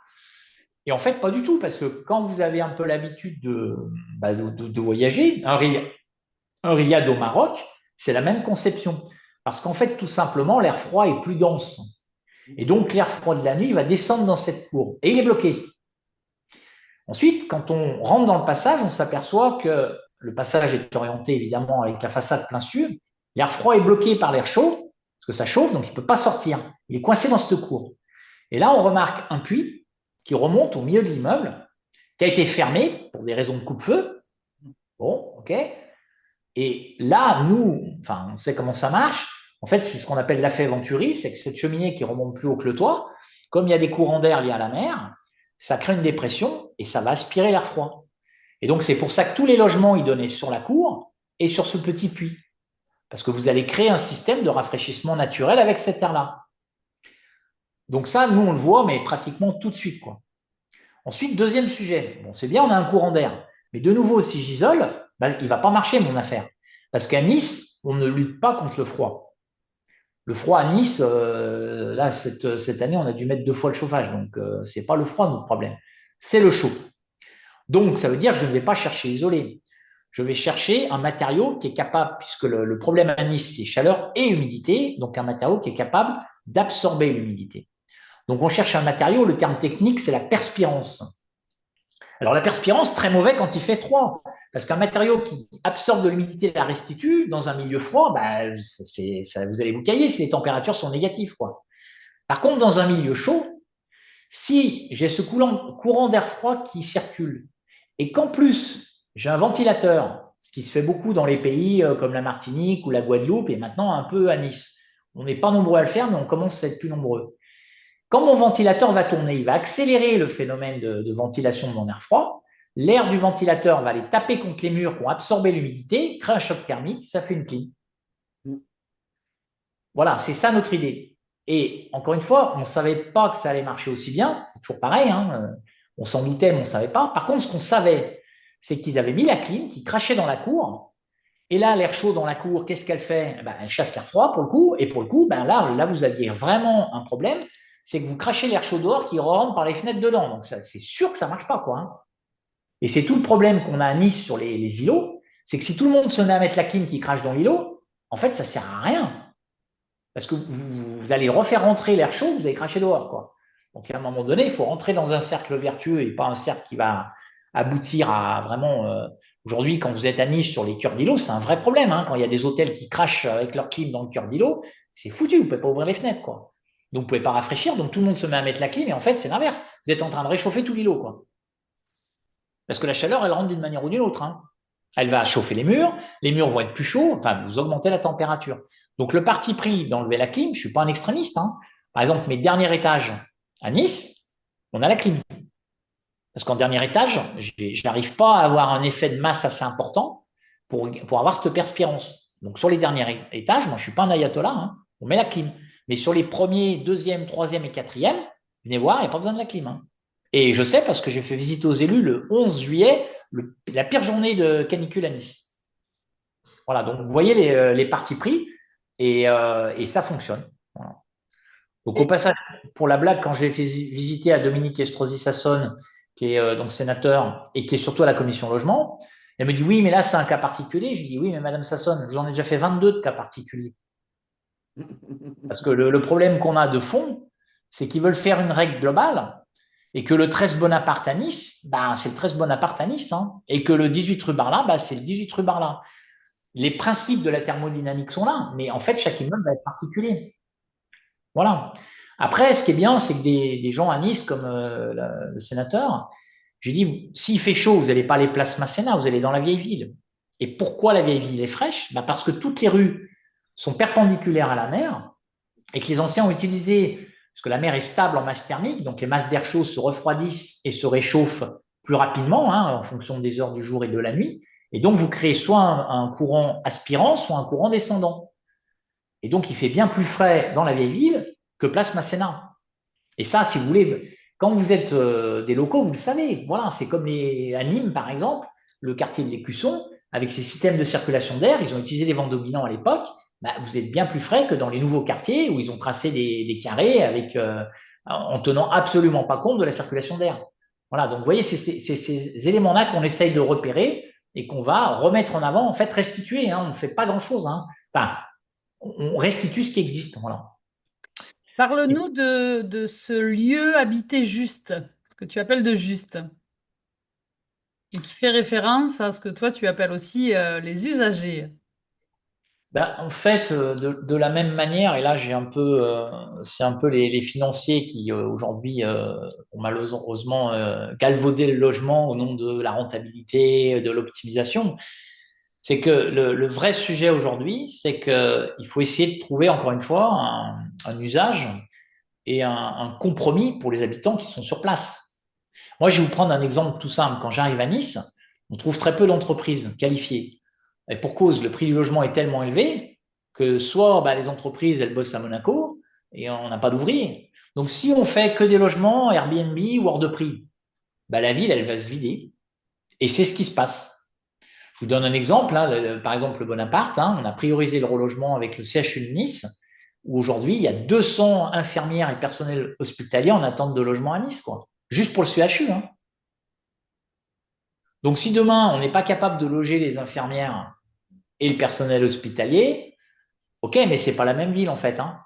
Et en fait, pas du tout, parce que quand vous avez un peu l'habitude de voyager, un riad au Maroc, c'est la même conception. Parce qu'en fait, tout simplement, l'air froid est plus dense. Et donc, l'air froid de la nuit va descendre dans cette cour. Et il est bloqué. Ensuite, quand on rentre dans le passage, on s'aperçoit que le passage est orienté évidemment avec la façade plein sud. L'air froid est bloqué par l'air chaud, parce que ça chauffe, donc il ne peut pas sortir. Il est coincé dans cette cour. Et là, on remarque un puits qui remonte au milieu de l'immeuble, qui a été fermé pour des raisons de coupe-feu. Bon, ok. Et là, nous, enfin, on sait comment ça marche. En fait, c'est ce qu'on appelle l'effet Venturi, c'est que cette cheminée qui remonte plus haut que le toit, comme il y a des courants d'air liés à la mer, ça crée une dépression et ça va aspirer l'air froid. Et donc, c'est pour ça que tous les logements, ils donnaient sur la cour et sur ce petit puits. Parce que vous allez créer un système de rafraîchissement naturel avec cet air-là. Donc ça, nous, on le voit, mais pratiquement tout de suite, quoi. Ensuite, deuxième sujet. Bon, c'est bien, on a un courant d'air. Mais de nouveau, si j'isole, ben, il ne va pas marcher, mon affaire. Parce qu'à Nice, on ne lutte pas contre le froid. Le froid à Nice, là, cette année, on a dû mettre 2 fois le chauffage. Donc, ce n'est pas le froid notre problème. C'est le chaud. Donc, ça veut dire que je ne vais pas chercher isolé. Je vais chercher un matériau qui est capable, puisque le problème à Nice, c'est chaleur et humidité, donc un matériau qui est capable d'absorber l'humidité. Donc, on cherche un matériau, le terme technique, c'est la perspirance. Alors, la perspirance, très mauvais quand il fait froid, parce qu'un matériau qui absorbe de l'humidité et la restitue dans un milieu froid, bah, vous allez vous cailler si les températures sont négatives, quoi. Par contre, dans un milieu chaud, si j'ai ce courant d'air froid qui circule et qu'en plus, j'ai un ventilateur, ce qui se fait beaucoup dans les pays comme la Martinique ou la Guadeloupe et maintenant un peu à Nice. On n'est pas nombreux à le faire, mais on commence à être plus nombreux. Quand mon ventilateur va tourner, il va accélérer le phénomène de ventilation de mon air froid. L'air du ventilateur va aller taper contre les murs qui ont absorbé l'humidité, créer un choc thermique, ça fait une clim. Voilà, c'est ça notre idée. Et encore une fois, on ne savait pas que ça allait marcher aussi bien. C'est toujours pareil, hein. On s'en doutait, mais on ne savait pas. Par contre, ce qu'on savait, c'est qu'ils avaient mis la clim qui crachait dans la cour. Et là, l'air chaud dans la cour, qu'est-ce qu'elle fait? Ben, elle chasse l'air froid pour le coup. Et pour le coup, ben là, vous aviez vraiment un problème. C'est que vous crachez l'air chaud dehors qui rentre par les fenêtres dedans. Donc, c'est sûr que ça ne marche pas, quoi, hein. Et c'est tout le problème qu'on a à Nice sur les îlots. C'est que si tout le monde se met à mettre la clim qui crache dans l'îlot, en fait, ça ne sert à rien. Parce que vous allez refaire rentrer l'air chaud, vous allez cracher dehors, quoi. Donc, à un moment donné, il faut rentrer dans un cercle vertueux et pas un cercle qui va aboutir à vraiment. Aujourd'hui, quand vous êtes à Nice sur les cœurs d'îlots, c'est un vrai problème, hein. Quand il y a des hôtels qui crachent avec leur clim dans le cœur d'îlot, c'est foutu. Vous ne pouvez pas ouvrir les fenêtres, quoi. Donc, vous ne pouvez pas rafraîchir. Donc, tout le monde se met à mettre la clim et en fait, c'est l'inverse. Vous êtes en train de réchauffer tout l'îlot, quoi. Parce que la chaleur, elle rentre d'une manière ou d'une autre, hein. Elle va chauffer les murs vont être plus chauds, enfin, vous augmentez la température. Donc, le parti pris d'enlever la clim, je suis pas un extrémiste, hein. Par exemple, mes derniers étages à Nice, on a la clim. Parce qu'en dernier étage, j'arrive pas à avoir un effet de masse assez important pour avoir cette perspirance. Donc, sur les derniers étages, moi, je suis pas un ayatollah, hein, on met la clim. Mais sur les premiers, deuxième, troisième et quatrième, venez voir, il n'y a pas besoin de la clim, hein. Et je sais parce que j'ai fait visiter aux élus le 11 juillet, la pire journée de canicule à Nice. Voilà, donc vous voyez les partis pris et ça fonctionne. Voilà. Donc au Et, passage, pour la blague, quand je l'ai fait visiter à Dominique Estrosi-Sassone, qui est donc sénateur et qui est surtout à la commission logement, elle me dit oui, mais là c'est un cas particulier. Je dis oui, mais Madame Sassone, j'en ai déjà fait 22 de cas particuliers. Parce que le problème qu'on a de fond, c'est qu'ils veulent faire une règle globale et que le 13 Bonaparte à Nice, ben, c'est le 13 Bonaparte à Nice, hein, et que le 18 rue Barla, ben, c'est le 18 rue Barla. Les principes de la thermodynamique sont là, mais en fait, chaque immeuble va être particulier. Voilà. Après, ce qui est bien, c'est que des gens à Nice, comme le sénateur, j'ai dit, s'il fait chaud, vous n'allez pas aller place Masséna, vous allez dans la vieille ville. Et pourquoi la vieille ville est fraîche? Ben parce que toutes les rues sont perpendiculaires à la mer et que les anciens ont utilisé, parce que la mer est stable en masse thermique, donc les masses d'air chaud se refroidissent et se réchauffent plus rapidement, hein, en fonction des heures du jour et de la nuit. Et donc, vous créez soit un courant aspirant, soit un courant descendant. Et donc, il fait bien plus frais dans la vieille ville que place Masséna. Et ça, si vous voulez, quand vous êtes des locaux, vous le savez. Voilà, c'est comme à Nîmes, par exemple, le quartier de l'Écusson, avec ses systèmes de circulation d'air, ils ont utilisé des vents dominants à l'époque. Bah, vous êtes bien plus frais que dans les nouveaux quartiers où ils ont tracé des carrés en tenant absolument pas compte de la circulation d'air. Voilà, donc vous voyez, c'est ces éléments-là qu'on essaye de repérer et qu'on va remettre en avant, en fait, restituer. Hein, on ne fait pas grand-chose. Hein. Enfin, on restitue ce qui existe. Voilà. Parle-nous de ce lieu habité juste, ce que tu appelles de juste, et qui fait référence à ce que toi tu appelles aussi les usagers. Ben, en fait, de la même manière, et là c'est un peu les financiers qui aujourd'hui ont malheureusement galvaudé le logement au nom de la rentabilité, de l'optimisation. C'est que le vrai sujet aujourd'hui, c'est que il faut essayer de trouver encore une fois un usage et un compromis pour les habitants qui sont sur place. Moi, je vais vous prendre un exemple tout simple. Quand j'arrive à Nice, on trouve très peu d'entreprises qualifiées. Et pour cause, le prix du logement est tellement élevé que soit bah, les entreprises, elles bossent à Monaco et on n'a pas d'ouvriers. Donc, si on fait que des logements Airbnb ou hors de prix, bah, la ville, elle va se vider. Et c'est ce qui se passe. Je vous donne un exemple. Hein, par exemple, le Bonaparte, hein, on a priorisé le relogement avec le CHU de Nice, où aujourd'hui, il y a 200 infirmières et personnels hospitaliers en attente de logement à Nice, quoi. Juste pour le CHU. Hein. Donc, si demain, on n'est pas capable de loger les infirmières et le personnel hospitalier, ok, mais c'est pas la même ville, en fait. Hein.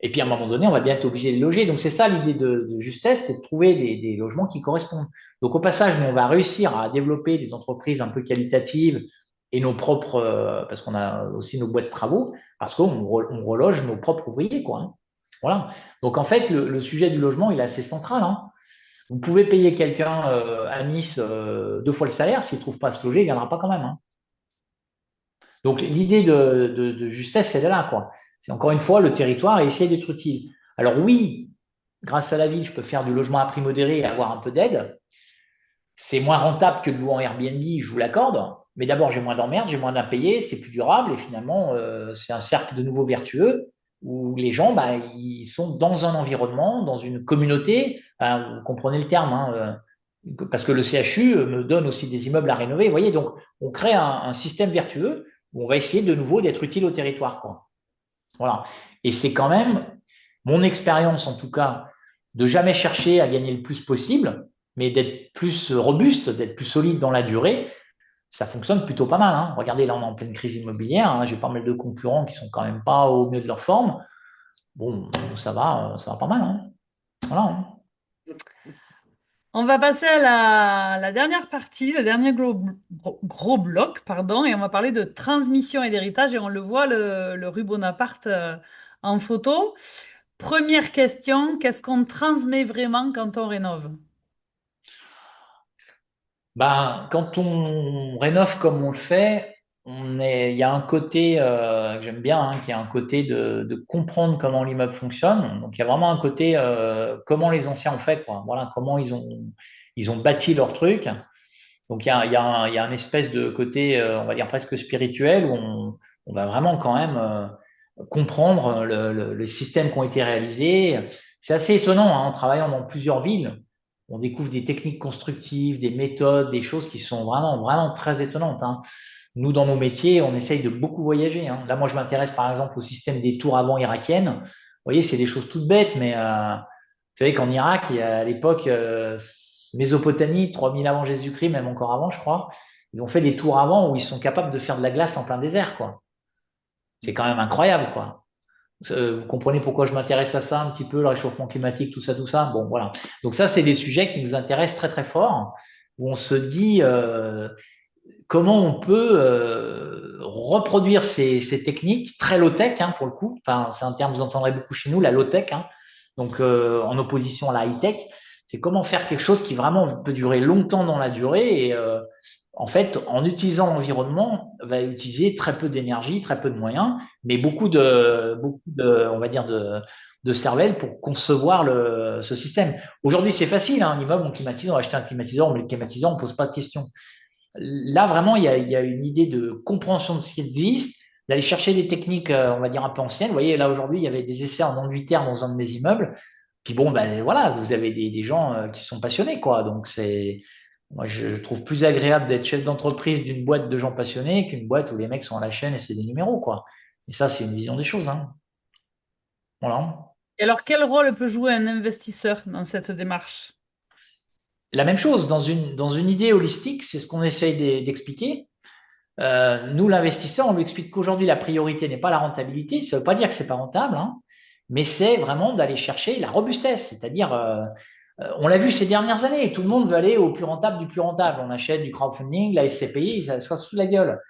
Et puis, à un moment donné, on va bien être obligé de les loger. Donc, c'est ça l'idée de justesse, c'est de trouver des logements qui correspondent. Donc, au passage, nous, on va réussir à développer des entreprises un peu qualitatives et nos propres, parce qu'on a aussi nos boîtes de travaux, parce on reloge nos propres ouvriers, quoi. Hein. Voilà. Donc, en fait, le sujet du logement, il est assez central. Hein. Vous pouvez payer quelqu'un à Nice 2 fois le salaire, s'il ne trouve pas à se loger, il ne viendra pas quand même. Hein. Donc l'idée de justesse, c'est là, quoi. C'est encore une fois le territoire et essayer d'être utile. Alors oui, grâce à la ville, je peux faire du logement à prix modéré et avoir un peu d'aide. C'est moins rentable que de louer en Airbnb, je vous l'accorde. Mais d'abord, j'ai moins d'emmerdes, j'ai moins d'impayés, c'est plus durable et finalement, c'est un cercle de nouveau vertueux où les gens, bah, ils sont dans un environnement, dans une communauté. Hein, vous comprenez le terme, hein, parce que le CHU me donne aussi des immeubles à rénover. Vous voyez, donc on crée un système vertueux où on va essayer de nouveau d'être utile au territoire, quoi. Voilà. Et c'est quand même mon expérience, en tout cas, de jamais chercher à gagner le plus possible, mais d'être plus robuste, d'être plus solide dans la durée. Ça fonctionne plutôt pas mal. Hein. Regardez, là, on est en pleine crise immobilière. Hein. J'ai pas mal de concurrents qui sont quand même pas au mieux de leur forme. Bon, ça va pas mal. Hein. Voilà. Hein. On va passer à la dernière partie, le dernier gros bloc, pardon, et on va parler de transmission et d'héritage, et on le voit, le rue Bonaparte en photo. Première question, qu'est-ce qu'on transmet vraiment quand on rénove? Ben, quand on rénove comme on le fait, il y a un côté que j'aime bien, hein, qui est un côté de comprendre comment l'immeuble fonctionne. Donc, il y a vraiment un côté comment les anciens ont fait, quoi. Voilà, comment ils ont bâti leur truc. Donc, il y a un espèce de côté, on va dire presque spirituel, où on va vraiment quand même comprendre les systèmes qui ont été réalisés. C'est assez étonnant, hein, en travaillant dans plusieurs villes, on découvre des techniques constructives, des méthodes, des choses qui sont vraiment, vraiment très étonnantes. Hein. Nous, dans nos métiers, on essaye de beaucoup voyager. Hein. Là, moi, je m'intéresse par exemple au système des tours avant irakiennes. Vous voyez, c'est des choses toutes bêtes, mais vous savez qu'en Irak, il y a, à l'époque, Mésopotamie, 3000 avant Jésus-Christ, même encore avant, je crois, ils ont fait des tours avant où ils sont capables de faire de la glace en plein désert, quoi. C'est quand même incroyable, quoi. Vous comprenez pourquoi je m'intéresse à ça un petit peu, le réchauffement climatique, tout ça, tout ça. Bon, voilà. Donc ça, c'est des sujets qui nous intéressent très, très fort, où on se dit comment on peut reproduire ces techniques très low-tech, hein, pour le coup. Enfin, c'est un terme que vous entendrez beaucoup chez nous, la low-tech. Hein. Donc, en opposition à la high-tech, c'est comment faire quelque chose qui vraiment peut durer longtemps dans la durée et en fait, en utilisant l'environnement, va utiliser très peu d'énergie, très peu de moyens, mais beaucoup de, on va dire de cervelle pour concevoir ce système. Aujourd'hui, c'est facile, hein, un immeuble, on climatise, on va acheter un climatiseur, on met le climatiseur, on pose pas de questions. Là, vraiment, il y a une idée de compréhension de ce qui existe, d'aller chercher des techniques, on va dire, un peu anciennes. Vous voyez, là, aujourd'hui, il y avait des essais en enduit terre dans un de mes immeubles. Puis bon, ben voilà, vous avez des gens qui sont passionnés, quoi. Donc moi, je trouve plus agréable d'être chef d'entreprise d'une boîte de gens passionnés qu'une boîte où les mecs sont à la chaîne et c'est des numéros, quoi. Et ça, c'est une vision des choses, hein. Voilà. Et alors, quel rôle peut jouer un investisseur dans cette démarche? La même chose, dans une idée holistique, c'est ce qu'on essaye d'expliquer. Nous, l'investisseur, on lui explique qu'aujourd'hui, la priorité n'est pas la rentabilité. Ça ne veut pas dire que c'est pas rentable, hein, mais c'est vraiment d'aller chercher la robustesse. C'est-à-dire, on l'a vu ces dernières années, tout le monde veut aller au plus rentable du plus rentable. On achète du crowdfunding, la SCPI, ça se casse sous la gueule.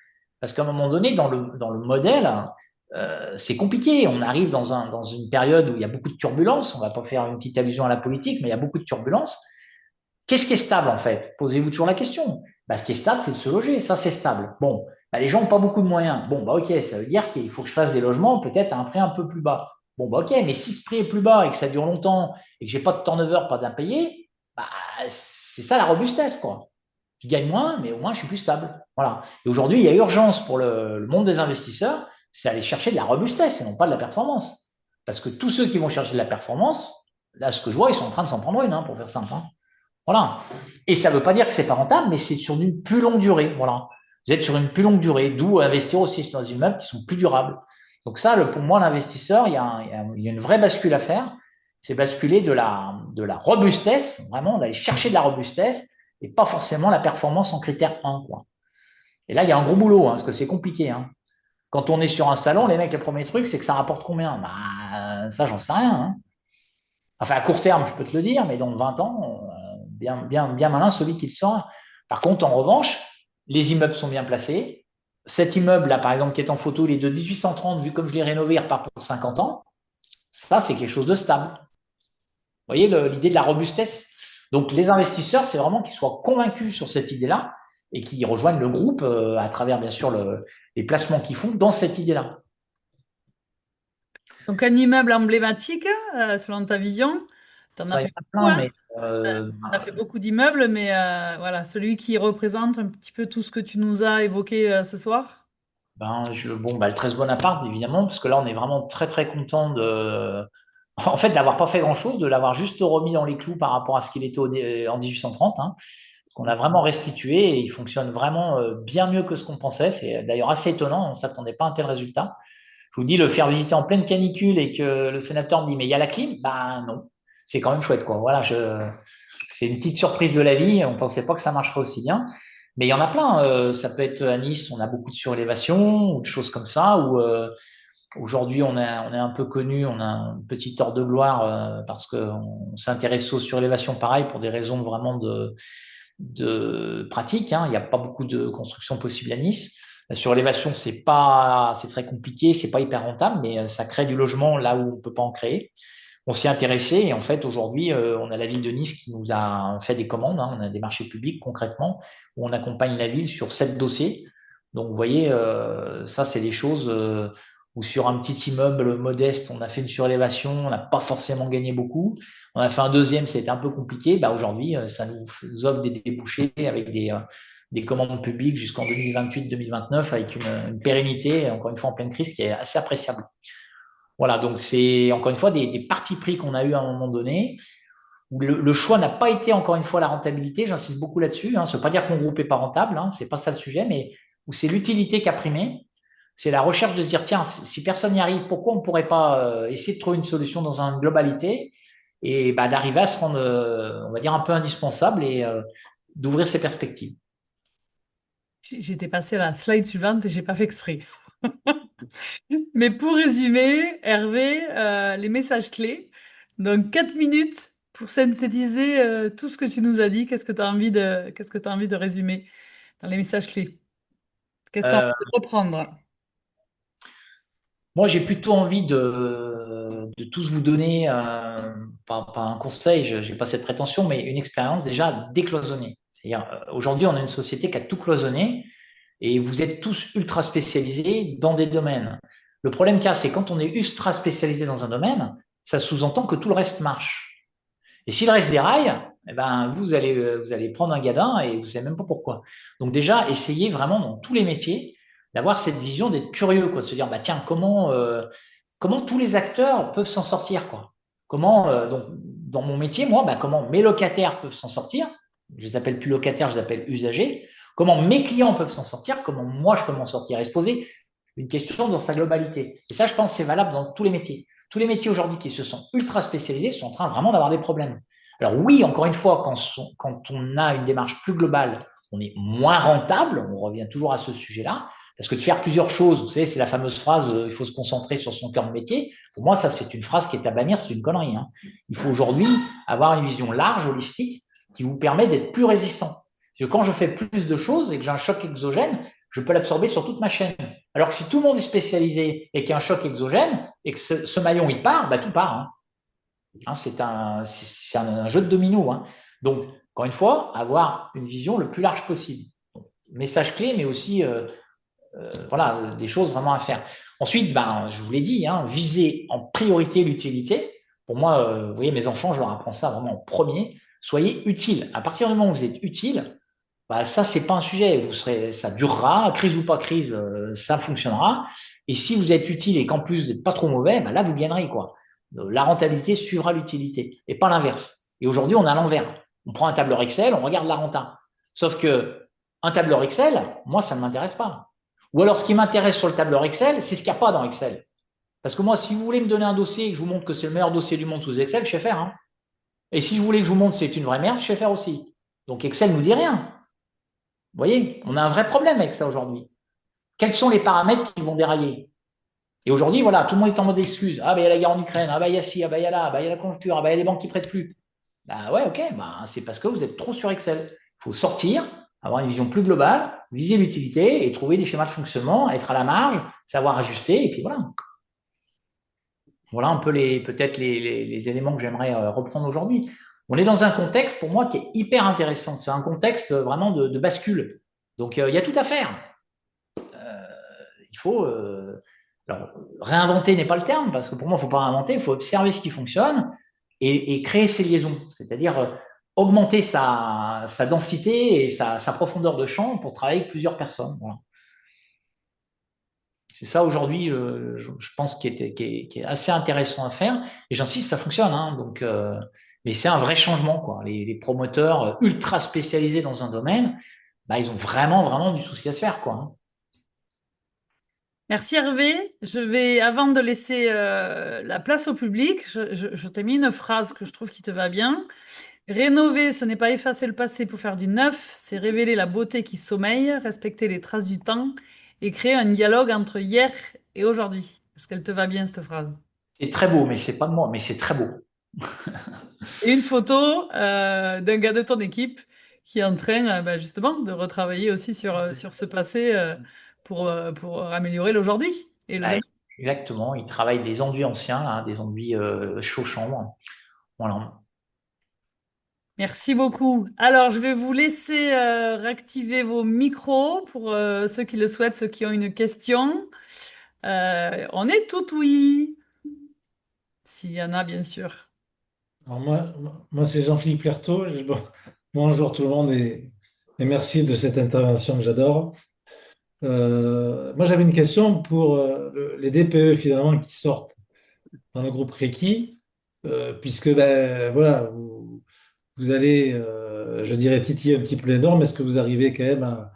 Parce qu'à un moment donné, dans le modèle, c'est compliqué. On arrive dans une période où il y a beaucoup de turbulences. On ne va pas faire une petite allusion à la politique, mais il y a beaucoup de turbulences. Qu'est-ce qui est stable en fait? Posez-vous toujours la question. Bah, ce qui est stable, c'est de se loger. Ça, c'est stable. Bon, bah, les gens n'ont pas beaucoup de moyens. Bon, bah ok, ça veut dire qu'il faut que je fasse des logements peut-être à un prix un peu plus bas. Bon, bah ok, mais si ce prix est plus bas et que ça dure longtemps et que j'ai pas de turnover, pas d'impayé, bah, c'est ça la robustesse, quoi. Je gagne moins, mais au moins je suis plus stable. Voilà. Et aujourd'hui, il y a urgence pour le monde des investisseurs, c'est aller chercher de la robustesse et non pas de la performance. Parce que tous ceux qui vont chercher de la performance, là, ce que je vois, ils sont en train de s'en prendre une, hein, pour faire simple, hein. Voilà. Et ça ne veut pas dire que c'est pas rentable, mais c'est sur une plus longue durée. Voilà. Vous êtes sur une plus longue durée, d'où investir aussi dans des immeubles qui sont plus durables. Donc ça, pour moi, l'investisseur, il y a une vraie bascule à faire. C'est basculer de la robustesse, vraiment, d'aller chercher de la robustesse et pas forcément la performance en critère 1, quoi. Et là, il y a un gros boulot, hein, parce que c'est compliqué, hein. Quand on est sur un salon, les mecs, le premier truc, c'est que ça rapporte combien? Bah, ça, j'en sais rien, hein. Enfin, à court terme, je peux te le dire, mais dans 20 ans, bien malin celui qui le saura. Par contre, en revanche, les immeubles sont bien placés. Cet immeuble-là, par exemple, qui est en photo, il est de 1830, vu comme je l'ai rénové, il repart pour 50 ans. Ça, c'est quelque chose de stable. Vous voyez l'idée de la robustesse. Donc, les investisseurs, c'est vraiment qu'ils soient convaincus sur cette idée-là et qu'ils rejoignent le groupe à travers, bien sûr, les placements qu'ils font dans cette idée-là. Donc, un immeuble emblématique, selon ta vision, tu en as Ça, il y fait en a beaucoup, plein, hein? mais On a fait beaucoup d'immeubles, mais voilà, celui qui représente un petit peu tout ce que tu nous as évoqué ce soir. bon, bah, le 13 Bonaparte, évidemment, parce que là, on est vraiment très, très content en fait, d'avoir pas fait grand-chose, de l'avoir juste remis dans les clous par rapport à ce qu'il était en 1830, hein, parce qu'on a vraiment restitué et il fonctionne vraiment bien mieux que ce qu'on pensait. C'est d'ailleurs assez étonnant, on ne s'attendait pas à un tel résultat. Je vous dis, le faire visiter en pleine canicule et que le sénateur me dit, mais il y a la clim? Ben non, c'est quand même chouette, quoi. Voilà, c'est une petite surprise de la vie. On pensait pas que ça marcherait aussi bien. Mais il y en a plein. Ça peut être à Nice, on a beaucoup de surélévation ou de choses comme ça. Ou aujourd'hui, on est un peu connu, on a une petite heure de gloire parce qu'on s'intéresse aux surélévations pareil pour des raisons vraiment de pratique, hein. Il n'y a pas beaucoup de construction possible à Nice. La surélévation, c'est très compliqué, c'est pas hyper rentable, mais ça crée du logement là où on peut pas en créer. On s'y est intéressé et en fait aujourd'hui on a la ville de Nice qui nous a fait des commandes, hein. On a des marchés publics concrètement où on accompagne la ville sur 7 dossiers. Donc vous voyez, ça c'est des choses où sur un petit immeuble modeste on a fait une surélévation, on n'a pas forcément gagné beaucoup. On a fait un deuxième, c'était un peu compliqué. Bah aujourd'hui ça nous offre des débouchés avec des commandes publiques jusqu'en 2028-2029 avec une pérennité, encore une fois en pleine crise, qui est assez appréciable. Voilà, donc c'est encore une fois des partis pris qu'on a eu à un moment donné, où le choix n'a pas été encore une fois la rentabilité, j'insiste beaucoup là-dessus, hein. Ça ne veut pas dire que mon groupe est pas rentable, hein, c'est pas ça le sujet, mais où c'est l'utilité qui a primé, c'est la recherche de se dire, tiens, si personne n'y arrive, pourquoi on ne pourrait pas essayer de trouver une solution dans une globalité et bah, d'arriver à se rendre, on va dire, un peu indispensable et d'ouvrir ses perspectives. J'étais passée à la slide suivante et j'ai pas fait exprès. Mais pour résumer, Hervé, les messages clés. Donc, 4 minutes pour synthétiser tout ce que tu nous as dit. Qu'est-ce que tu as envie de résumer dans les messages clés? Qu'est-ce que tu as Euh, envie de reprendre? Moi, j'ai plutôt envie de tous vous donner, pas un conseil, je n'ai pas cette prétention, mais une expérience déjà décloisonnée. C'est-à-dire, aujourd'hui, on a une société qui a tout cloisonné et vous êtes tous ultra spécialisés dans des domaines. Le problème qu'il y a, c'est quand on est ultra spécialisé dans un domaine, ça sous-entend que tout le reste marche. Et si le reste déraille, eh ben, vous allez prendre un gadin et vous savez même pas pourquoi. Donc déjà, essayez vraiment dans tous les métiers d'avoir cette vision d'être curieux, quoi, de se dire, bah tiens, comment tous les acteurs peuvent s'en sortir, quoi. comment, donc, dans mon métier, moi, bah, comment mes locataires peuvent s'en sortir. Je les appelle plus locataires, je les appelle usagers. Comment mes clients peuvent s'en sortir, comment moi je peux m'en sortir et se poser une question dans sa globalité. Et ça, je pense, c'est valable dans tous les métiers. Tous les métiers aujourd'hui qui se sont ultra spécialisés sont en train vraiment d'avoir des problèmes. Alors oui, encore une fois, quand on a une démarche plus globale, on est moins rentable, on revient toujours à ce sujet-là, parce que de faire plusieurs choses, vous savez, c'est la fameuse phrase il faut se concentrer sur son cœur de métier. Pour moi, ça, c'est une phrase qui est à bannir, c'est une connerie. Hein. Il faut aujourd'hui avoir une vision large, holistique, qui vous permet d'être plus résistant. Parce que quand je fais plus de choses et que j'ai un choc exogène, je peux l'absorber sur toute ma chaîne. Alors que si tout le monde est spécialisé et qu'il y a un choc exogène et que ce maillon il part, bah tout part. Hein. Hein, c'est un jeu de domino. Hein. Donc, encore une fois, avoir une vision le plus large possible. Message clé, mais aussi voilà, des choses vraiment à faire. Ensuite, ben, je vous l'ai dit, hein, viser en priorité l'utilité. Pour moi, vous voyez, mes enfants, je leur apprends ça vraiment en premier. Soyez utile. À partir du moment où vous êtes utile, bah, ça, c'est pas un sujet. Ça durera, crise ou pas crise, ça fonctionnera. Et si vous êtes utile et qu'en plus vous n'êtes pas trop mauvais, bah, là, vous gagnerez, quoi. La rentabilité suivra l'utilité et pas l'inverse. Et aujourd'hui, on a l'envers. On prend un tableur Excel, on regarde la renta. Sauf que un tableur Excel, moi, ça ne m'intéresse pas. Ou alors, ce qui m'intéresse sur le tableur Excel, c'est ce qu'il n'y a pas dans Excel. Parce que moi, si vous voulez me donner un dossier et que je vous montre que c'est le meilleur dossier du monde sous Excel, je sais faire. Hein. Et si vous voulez que je vous montre que c'est une vraie merde, je sais faire aussi. Donc Excel ne nous dit rien. Vous voyez, on a un vrai problème avec ça aujourd'hui. Quels sont les paramètres qui vont dérailler? Et aujourd'hui, voilà, tout le monde est en mode excuse. Ah, ben, il y a la guerre en Ukraine. Ah, ben, il y a ci, ah, ben, il y a là, ah, ben, il y a la conjoncture. Ah, ben, il y a les banques qui prêtent plus. Bah ouais, ok, bah, c'est parce que vous êtes trop sur Excel. Il faut sortir, avoir une vision plus globale, viser l'utilité et trouver des schémas de fonctionnement, être à la marge, savoir ajuster, et puis voilà. Voilà un peu peut-être les éléments que j'aimerais reprendre aujourd'hui. On est dans un contexte, pour moi, qui est hyper intéressant. C'est un contexte vraiment de bascule. Donc, il y a tout à faire. Il faut alors, réinventer n'est pas le terme, parce que pour moi, il ne faut pas réinventer, il faut observer ce qui fonctionne et créer ces liaisons, c'est-à-dire augmenter sa densité et sa profondeur de champ pour travailler avec plusieurs personnes. Voilà. C'est ça aujourd'hui, je pense, qui est assez intéressant à faire. Et j'insiste, ça fonctionne. Hein, donc, mais c'est un vrai changement. Quoi. Les promoteurs ultra spécialisés dans un domaine, bah, ils ont vraiment, vraiment du souci à se faire. Quoi. Hein. Merci Hervé. Je vais, avant de laisser la place au public, je t'ai mis une phrase que je trouve qui te va bien. Rénover, ce n'est pas effacer le passé pour faire du neuf, c'est révéler la beauté qui sommeille, respecter les traces du temps et créer un dialogue entre hier et aujourd'hui. Est-ce qu'elle te va bien, cette phrase? C'est très beau, mais c'est pas de moi, mais c'est très beau. Et une photo d'un gars de ton équipe qui est en train bah, justement de retravailler aussi sur ce passé pour améliorer l'aujourd'hui et le Ouais, demain. exactement. Ils travaillent des enduits anciens, là, des enduits chaud chambre. Voilà. Merci beaucoup. Alors, je vais vous laisser réactiver vos micros pour ceux qui le souhaitent, ceux qui ont une question. On est tout oui, s'il y en a, bien sûr. Alors moi c'est Jean-Philippe Lertot. Bon, bonjour tout le monde et merci de cette intervention que j'adore. Moi j'avais une question pour les DPE finalement qui sortent dans le groupe Reiki, puisque ben, voilà, vous allez, je dirais, titiller un petit peu les normes. Est-ce que vous arrivez quand même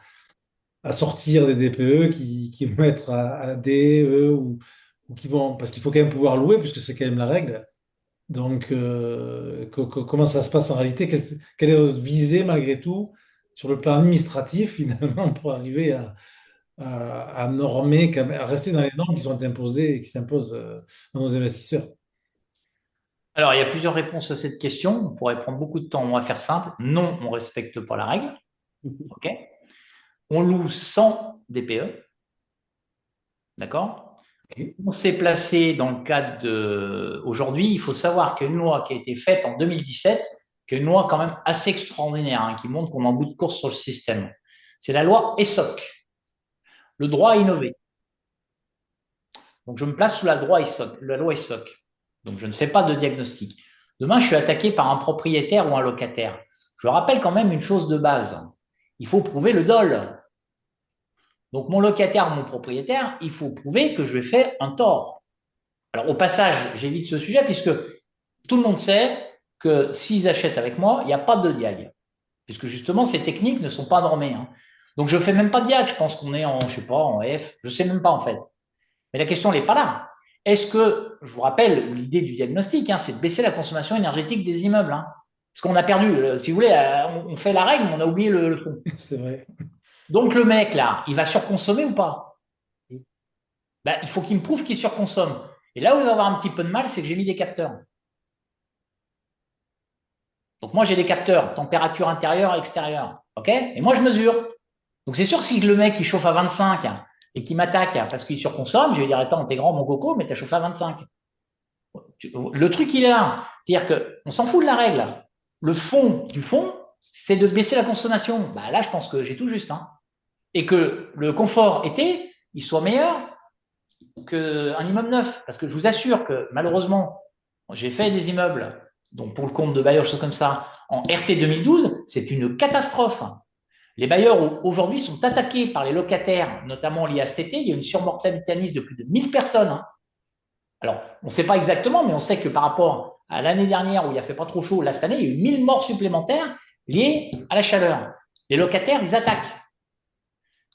à sortir des DPE qui vont être à D, E ou qui vont, parce qu'il faut quand même pouvoir louer, puisque c'est quand même la règle. Donc, comment ça se passe en réalité? Quelle est votre visée malgré tout sur le plan administratif finalement pour arriver à normer, à rester dans les normes qui sont imposées et qui s'imposent à nos investisseurs? Alors, il y a plusieurs réponses à cette question. On pourrait prendre beaucoup de temps. On va faire simple. Non, on ne respecte pas la règle. OK? On loue sans DPE. D'accord? Ok. On s'est placé dans le cadre de. Aujourd'hui, il faut savoir qu'une loi qui a été faite en 2017, qui est une loi quand même assez extraordinaire, hein, qui montre qu'on est en bout de course sur le système. C'est la loi ESSOC, le droit à innover. Donc, je me place sous la loi ESSOC. Donc, je ne fais pas de diagnostic. Demain, je suis attaqué par un propriétaire ou un locataire. Je rappelle quand même une chose de base. Il faut prouver le dol. Donc, mon locataire ou mon propriétaire, il faut prouver que je lui ai fait un tort. Alors, au passage, j'évite ce sujet puisque Tout le monde sait que s'ils achètent avec moi, il n'y a pas de diag. Puisque justement, ces techniques ne sont pas normées. Hein. Donc, je ne fais même pas de diag. Je pense qu'on est en, je sais pas, en F. Je ne sais même pas, en fait. Mais la question n'est pas là. Est-ce que, je vous rappelle, l'idée du diagnostic, hein, c'est de baisser la consommation énergétique des immeubles. Hein. Parce qu'on a perdu, si vous voulez, on fait la règle, mais on a oublié le fond. C'est vrai. Donc, le mec, là, il va surconsommer ou pas? Ben, il faut qu'il me prouve qu'il surconsomme. Et là où il va avoir un petit peu de mal, c'est que j'ai mis des capteurs. Donc, moi, j'ai des capteurs, température intérieure, extérieure. OK? Et moi, je mesure. Donc, c'est sûr que si le mec, il chauffe à 25 et qu'il m'attaque parce qu'il surconsomme, je vais dire, attends, t'es grand, mon coco, mais t'as chauffé à 25. Le truc, il est là. C'est-à-dire qu'on s'en fout de la règle. Le fond du fond, c'est de baisser la consommation. Bah, là, je pense que j'ai tout juste. Hein. Et que le confort été, il soit meilleur qu'un immeuble neuf. Parce que je vous assure que malheureusement, j'ai fait des immeubles, donc pour le compte de bailleurs, choses comme ça, en RT 2012, c'est une catastrophe. Les bailleurs aujourd'hui sont attaqués par les locataires, notamment liés à cet été. Il y a une surmortalité de plus de 1000 personnes. Hein. Alors, on ne sait pas exactement, mais on sait que par rapport à l'année dernière où il a fait pas trop chaud, là cette année, il y a eu 1000 morts supplémentaires liées à la chaleur. Les locataires, ils attaquent.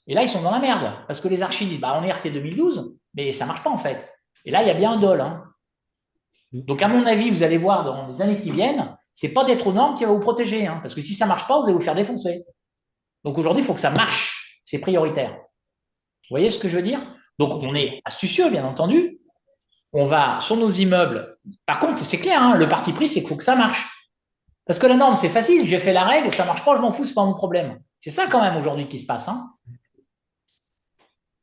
Et là, ils sont dans la merde parce que les archis disent, bah, on est RT 2012, mais ça marche pas en fait. Et là, il y a bien un dol. Hein. Donc, à mon avis, vous allez voir dans les années qui viennent, c'est pas d'être aux normes qui va vous protéger, hein, parce que si ça marche pas, vous allez vous faire défoncer. Donc aujourd'hui, il faut que ça marche. C'est prioritaire. Vous voyez ce que je veux dire? Donc, on est astucieux, bien entendu. On va sur nos immeubles. Par contre, c'est clair, hein, le parti pris, c'est qu'il faut que ça marche. Parce que la norme, c'est facile. J'ai fait la règle, ça marche pas, je m'en fous, c'est pas mon problème. C'est ça quand même aujourd'hui qui se passe. Hein.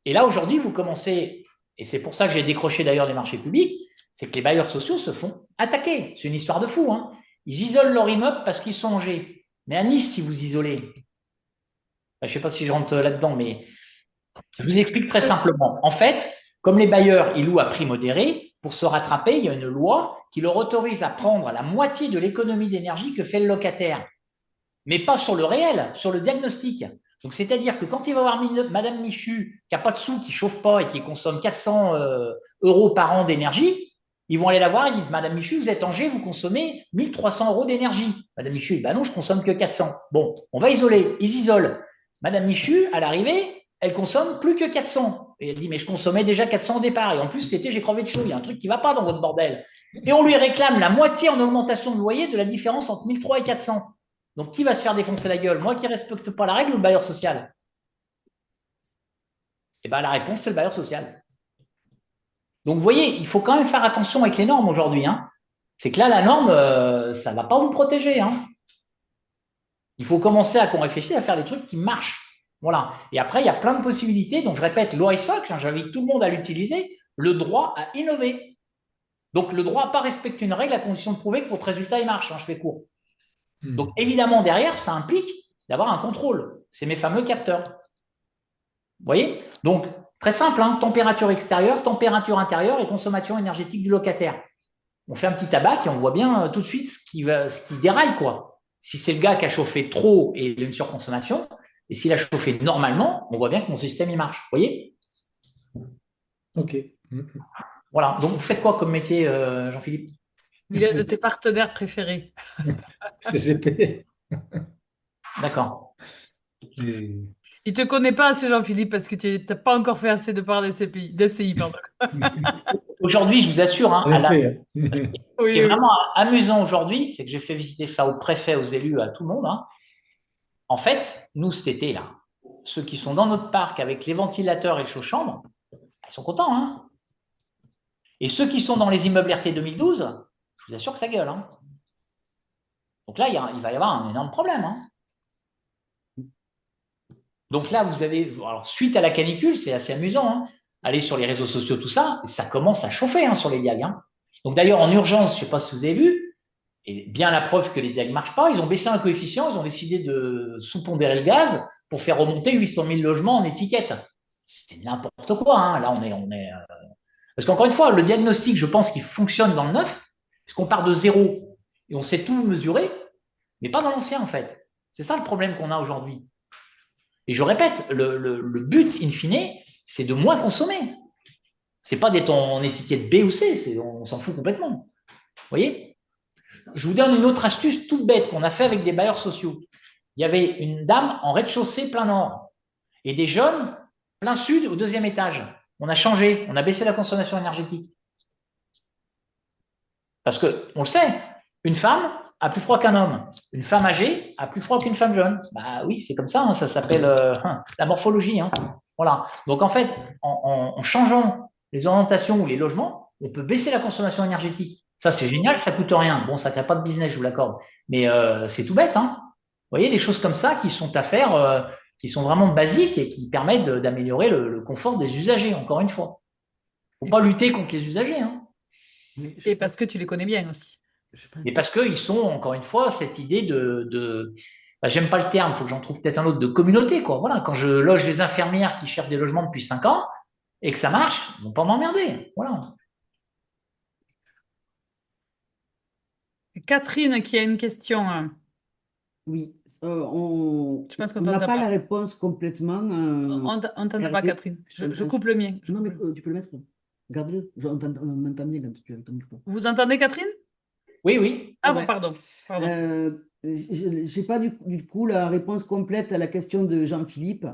Et là, aujourd'hui, vous commencez, et c'est pour ça que j'ai décroché d'ailleurs des marchés publics, c'est que les bailleurs sociaux se font attaquer. C'est une histoire de fou. Hein. Ils isolent leur immeuble parce qu'ils sont Angers. Mais à Nice, si vous isolez, je ne sais pas si je rentre là-dedans, mais je vous explique très simplement. En fait, comme les bailleurs, ils louent à prix modéré, pour se rattraper, il y a une loi qui leur autorise à prendre la moitié de l'économie d'énergie que fait le locataire. Mais pas sur le réel, sur le diagnostic. Donc, c'est-à-dire que quand il va voir Madame Michu, qui n'a pas de sous, qui ne chauffe pas et qui consomme 400 euros par an d'énergie, ils vont aller la voir et ils disent, Madame Michu, vous êtes Angers, vous consommez 1300 euros d'énergie. Madame Michu, ben non, je consomme que 400. Bon, on va isoler. Ils isolent. Madame Michu, à l'arrivée, elle consomme plus que 400. Et elle dit, mais je consommais déjà 400 au départ. Et en plus, cet été, j'ai crevé de chaud. Il y a un truc qui ne va pas dans votre bordel. Et on lui réclame la moitié en augmentation de loyer de la différence entre 1300 et 400. Donc, qui va se faire défoncer la gueule? Moi qui ne respecte pas la règle ou le bailleur social? Eh bien, la réponse, c'est le bailleur social. Donc, vous voyez, il faut quand même faire attention avec les normes aujourd'hui. Hein. C'est que là, la norme, ça ne va pas vous protéger. Hein. Il faut commencer à qu'on réfléchisse à faire des trucs qui marchent. Voilà. Et après, il y a plein de possibilités. Donc, je répète, l'OISOC, j'invite tout le monde à l'utiliser, le droit à innover. Donc, le droit à ne pas respecter une règle à condition de prouver que votre résultat, il marche. Hein, je fais court. Donc, évidemment, derrière, ça implique d'avoir un contrôle. C'est mes fameux capteurs. Vous voyez? Donc, très simple, hein, température extérieure, température intérieure et consommation énergétique du locataire. On fait un petit tabac et on voit bien tout de suite ce qui déraille, quoi. Si c'est le gars qui a chauffé trop et il a une surconsommation, et s'il a chauffé normalement, on voit bien que mon système, il marche. Vous voyez? Ok. Voilà. Donc, vous faites quoi comme métier, Jean-Philippe? Il est de tes partenaires préférés. CGP. D'accord. Et- Il te connaît pas assez, Jean-Philippe, parce que tu n'as pas encore fait assez de parts d'SCI, pardon. Aujourd'hui, je vous assure, hein, En effet. ce qui est Oui, oui. vraiment amusant aujourd'hui, c'est que j'ai fait visiter ça aux préfets, aux élus, à tout le monde. Hein. En fait, nous, cet été-là, ceux qui sont dans notre parc avec les ventilateurs et les chauds-chambres, ils sont contents. Hein. Et ceux qui sont dans les immeubles RT 2012, je vous assure que ça gueule. Hein. Donc là, il va y avoir un énorme problème. Hein. Donc là, vous avez, alors suite à la canicule, c'est assez amusant. Hein. Allez sur les réseaux sociaux, tout ça, ça commence à chauffer hein, sur les diags. Hein. Donc d'ailleurs, en urgence, je ne sais pas si vous avez vu, et bien la preuve que les diags ne marchent pas, ils ont baissé un coefficient, ils ont décidé de sous-pondérer le gaz pour faire remonter 800 000 logements en étiquette. C'est n'importe quoi. Hein. Là, parce qu'encore une fois, le diagnostic, je pense qu'il fonctionne dans le neuf, parce qu'on part de zéro et on sait tout mesurer, mais pas dans l'ancien en fait. C'est ça le problème qu'on a aujourd'hui. Et je répète, le but, in fine, c'est de moins consommer. C'est pas d'être en étiquette B ou C, on s'en fout complètement. Vous voyez? Je vous donne une autre astuce toute bête qu'on a fait avec des bailleurs sociaux. Il y avait une dame en rez-de-chaussée plein nord et des jeunes plein sud au deuxième étage. On a changé, on a baissé la consommation énergétique. Parce que, on le sait, une femme a plus froid qu'un homme. Une femme âgée a plus froid qu'une femme jeune. Bah oui, c'est comme ça, hein, ça s'appelle la morphologie. Hein. Voilà. Donc en fait, en changeant les orientations ou les logements, on peut baisser la consommation énergétique. Ça, c'est génial, ça coûte rien. Bon, ça ne crée pas de business, je vous l'accorde. Mais c'est tout bête. Hein. Vous voyez, des choses comme ça qui sont à faire, qui sont vraiment basiques et qui permettent d'améliorer le confort des usagers, encore une fois. Il ne Et, faut pas lutter contre les usagers. Hein. et parce que tu les connais bien aussi. Mais parce qu'ils sont, encore une fois, cette idée bah, j'aime pas le terme, il faut que j'en trouve peut-être un autre, de communauté, quoi. Voilà, quand je loge les infirmières qui cherchent des logements depuis 5 ans et que ça marche, ils vont pas m'emmerder. Voilà. Catherine qui a une question. Oui, Je pense qu'on on n'a t'entend pas la pas. réponse complètement. On t'entend pas, Hervé. Catherine. Je coupe le mien. Non, mais tu peux le mettre. Garde-le. On m'entend bien quand tu as ton micro. Vous entendez, Catherine? Oui, oui. Ah Ouais, bon, ouais. pardon. Pardon. J'ai pas du coup la réponse complète à la question de Jean-Philippe.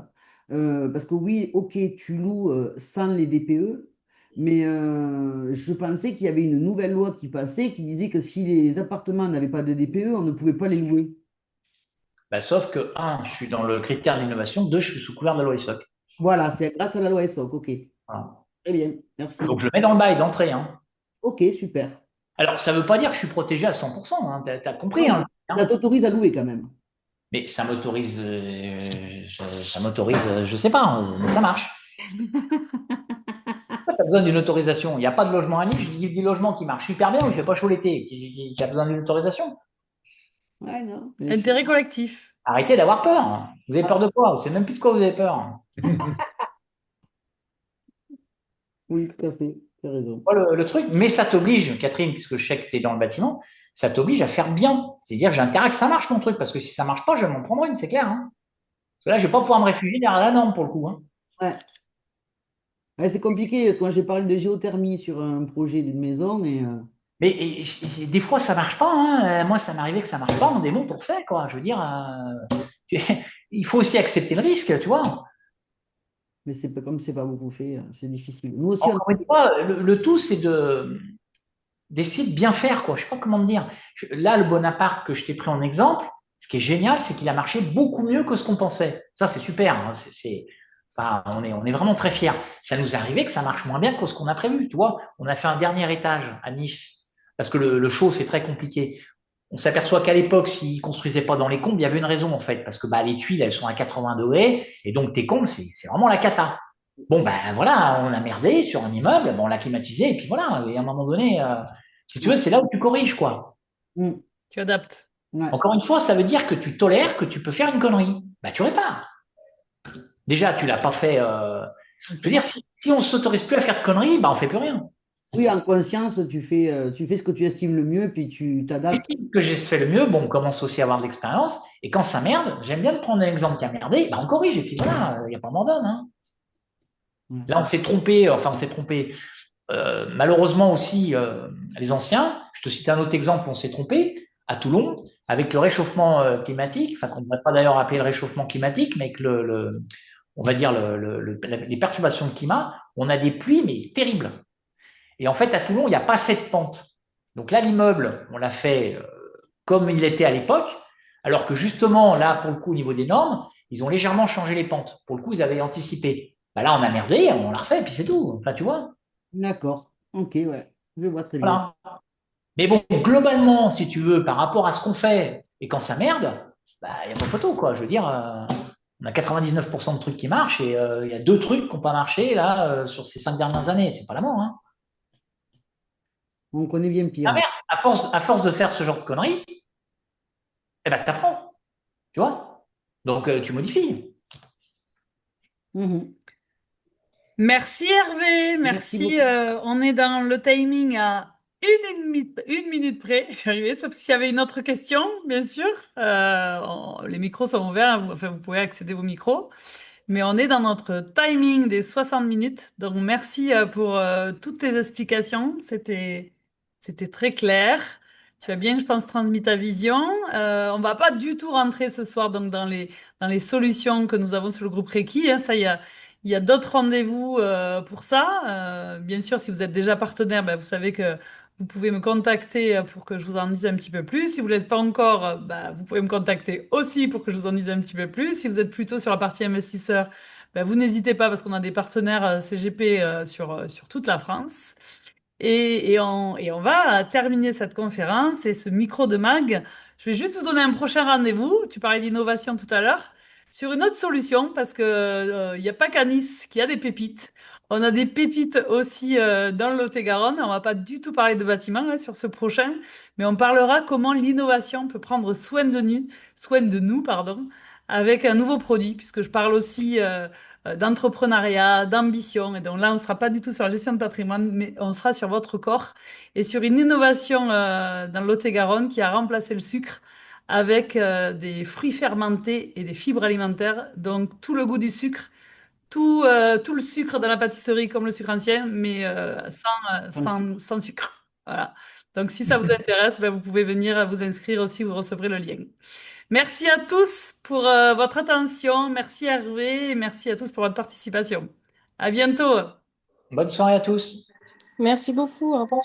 Parce que oui, ok, tu loues sans les DPE, mais je pensais qu'il y avait une nouvelle loi qui passait qui disait que si les appartements n'avaient pas de DPE, on ne pouvait pas les louer. Bah, sauf que, un, je suis dans le critère d'innovation, deux, je suis sous couvert de la loi ESSOC. Voilà, c'est grâce à la loi ESSOC, ok. Voilà. Très bien, Donc, merci. je le mets dans le bail d'entrée. Hein. Ok, super. Alors, ça veut pas dire que je suis protégé à 100%, hein, t'as compris, Non, hein, ça t'autorise à louer quand même. mais ça m'autorise, je sais pas, mais ça marche. Tu as besoin d'une autorisation. Il n'y a pas de logement à niche. Je dis des logements qui marchent super bien, où il ne fait pas chaud l'été. Qui a besoin d'une autorisation. Ouais, non. Intérêt collectif. Arrêtez d'avoir peur. Hein. Vous avez peur Ah, de quoi? Vous ne savez même plus de quoi vous avez peur. Hein. oui, tout à fait. Tu as raison. Le truc, mais ça t'oblige, Catherine, puisque je sais que tu es dans le bâtiment, ça t'oblige à faire bien. C'est-à-dire que j'ai intérêt que ça marche mon truc, parce que si ça ne marche pas, je vais m'en prendre une, c'est clair. Hein. Parce que là, je ne vais pas pouvoir me réfugier derrière la norme pour le coup. Hein. Ouais. Ouais, c'est compliqué parce que moi j'ai parlé de géothermie sur un projet d'une maison et Mais des fois, ça ne marche pas. Hein. Moi, ça m'est arrivé que ça ne marche pas. On démonte, on refait. Quoi. Je veux dire, il faut aussi accepter le risque, tu vois. mais c'est pas comme c'est pas beaucoup fait, c'est difficile. Nous aussi, Encore une fois, le tout, c'est d'essayer de bien faire, quoi. Je sais pas comment te dire. Là, le Bonaparte que je t'ai pris en exemple, ce qui est génial, c'est qu'il a marché beaucoup mieux que ce qu'on pensait. Ça, c'est super. Hein. Enfin, on est vraiment très fiers. Ça nous est arrivé que ça marche moins bien que ce qu'on a prévu. Tu vois, on a fait un dernier étage à Nice parce que le show, c'est très compliqué. On s'aperçoit qu'à l'époque, s'ils construisaient pas dans les combles, il y avait une raison en fait, parce que bah, les tuiles, elles sont à 80 degrés, et donc tes combles, c'est vraiment la cata. Bon, ben voilà, on a merdé sur un immeuble, bon, on l'a climatisé, et puis voilà, et à un moment donné, si tu veux, c'est là où tu corriges, quoi. Mm. Tu adaptes. Ouais. Encore une fois, ça veut dire que tu tolères que tu peux faire une connerie. Bah, tu répares. Déjà, tu l'as pas fait. Je veux dire, si on s'autorise plus à faire de conneries, bah, on fait plus rien. Oui, en conscience, tu fais ce que tu estimes le mieux, puis tu t'adaptes. J'estime que j'ai fait le mieux, bon, on commence aussi à avoir de l'expérience, et quand ça merde, j'aime bien prendre un exemple qui a merdé, bah, on corrige, et puis voilà, il n'y a pas d'abandon, hein. Ouais. Là, on s'est trompé, enfin, on s'est trompé. Malheureusement aussi, les anciens, je te cite un autre exemple, on s'est trompé à Toulon avec le réchauffement climatique, enfin qu'on ne devrait pas d'ailleurs appeler le réchauffement climatique, mais que on va dire les perturbations de climat, on a des pluies mais terribles. Et en fait, à Toulon, il n'y a pas cette pente. Donc là, l'immeuble, on l'a fait comme il était à l'époque, alors que justement, là, pour le coup, au niveau des normes, ils ont légèrement changé les pentes. Pour le coup, ils avaient anticipé. Bah là, on a merdé, on l'a refait, et puis c'est tout. Enfin, tu vois. D'accord. Ok, ouais. Je vois très bien. Voilà. Mais bon, globalement, si tu veux, par rapport à ce qu'on fait, et quand ça merde, bah, il n'y a pas photo, quoi. Je veux dire, on a 99% de trucs qui marchent, et il y a deux trucs qui n'ont pas marché, là, sur ces 5 dernières années. C'est pas la mort, hein. On connaît bien pire. L'inverse, à force de faire ce genre de conneries, eh ben, t'apprends, tu vois. Donc, tu modifies. Mhm. Merci Hervé, Merci merci. beaucoup. On est dans le timing à une minute près. J'arrivais, sauf s'il y avait une autre question, bien sûr. Les micros sont ouverts, enfin, vous pouvez accéder aux micros. Mais on est dans notre timing des 60 minutes. Donc merci pour toutes tes explications. C'était très clair. Tu as bien, je pense, transmis ta vision. On va pas du tout rentrer ce soir donc dans les solutions que nous avons sur le groupe Reiki, hein. Ça, il y a d'autres rendez-vous pour ça. Bien sûr, si vous êtes déjà partenaire, ben, vous savez que vous pouvez me contacter pour que je vous en dise un petit peu plus. Si vous ne l'êtes pas encore, ben, vous pouvez me contacter aussi pour que je vous en dise un petit peu plus. Si vous êtes plutôt sur la partie investisseur, ben, vous n'hésitez pas parce qu'on a des partenaires CGP sur toute la France. Et on va terminer cette conférence et ce micro de Mag. Je vais juste vous donner un prochain rendez-vous. Tu parlais d'innovation tout à l'heure. Sur une autre solution, parce que, il n'y a pas qu'à Nice qu'il y a des pépites. On a des pépites aussi dans le Lot-et-Garonne. On va pas du tout parler de bâtiment hein, sur ce prochain, mais on parlera comment l'innovation peut prendre soin de nous, pardon, avec un nouveau produit, puisque je parle aussi d'entrepreneuriat, d'ambition. Et donc là, on ne sera pas du tout sur la gestion de patrimoine, mais on sera sur votre corps et sur une innovation dans le Lot-et-Garonne qui a remplacé le sucre avec des fruits fermentés et des fibres alimentaires. Donc tout le goût du sucre, tout le sucre de la pâtisserie comme le sucre ancien, mais sans sucre. Voilà. Donc si ça vous intéresse, ben, vous pouvez venir vous inscrire aussi, vous recevrez le lien. Merci à tous pour votre attention. Merci Hervé et merci à tous pour votre participation. À bientôt. Bonne soirée à tous. Merci beaucoup. Au revoir.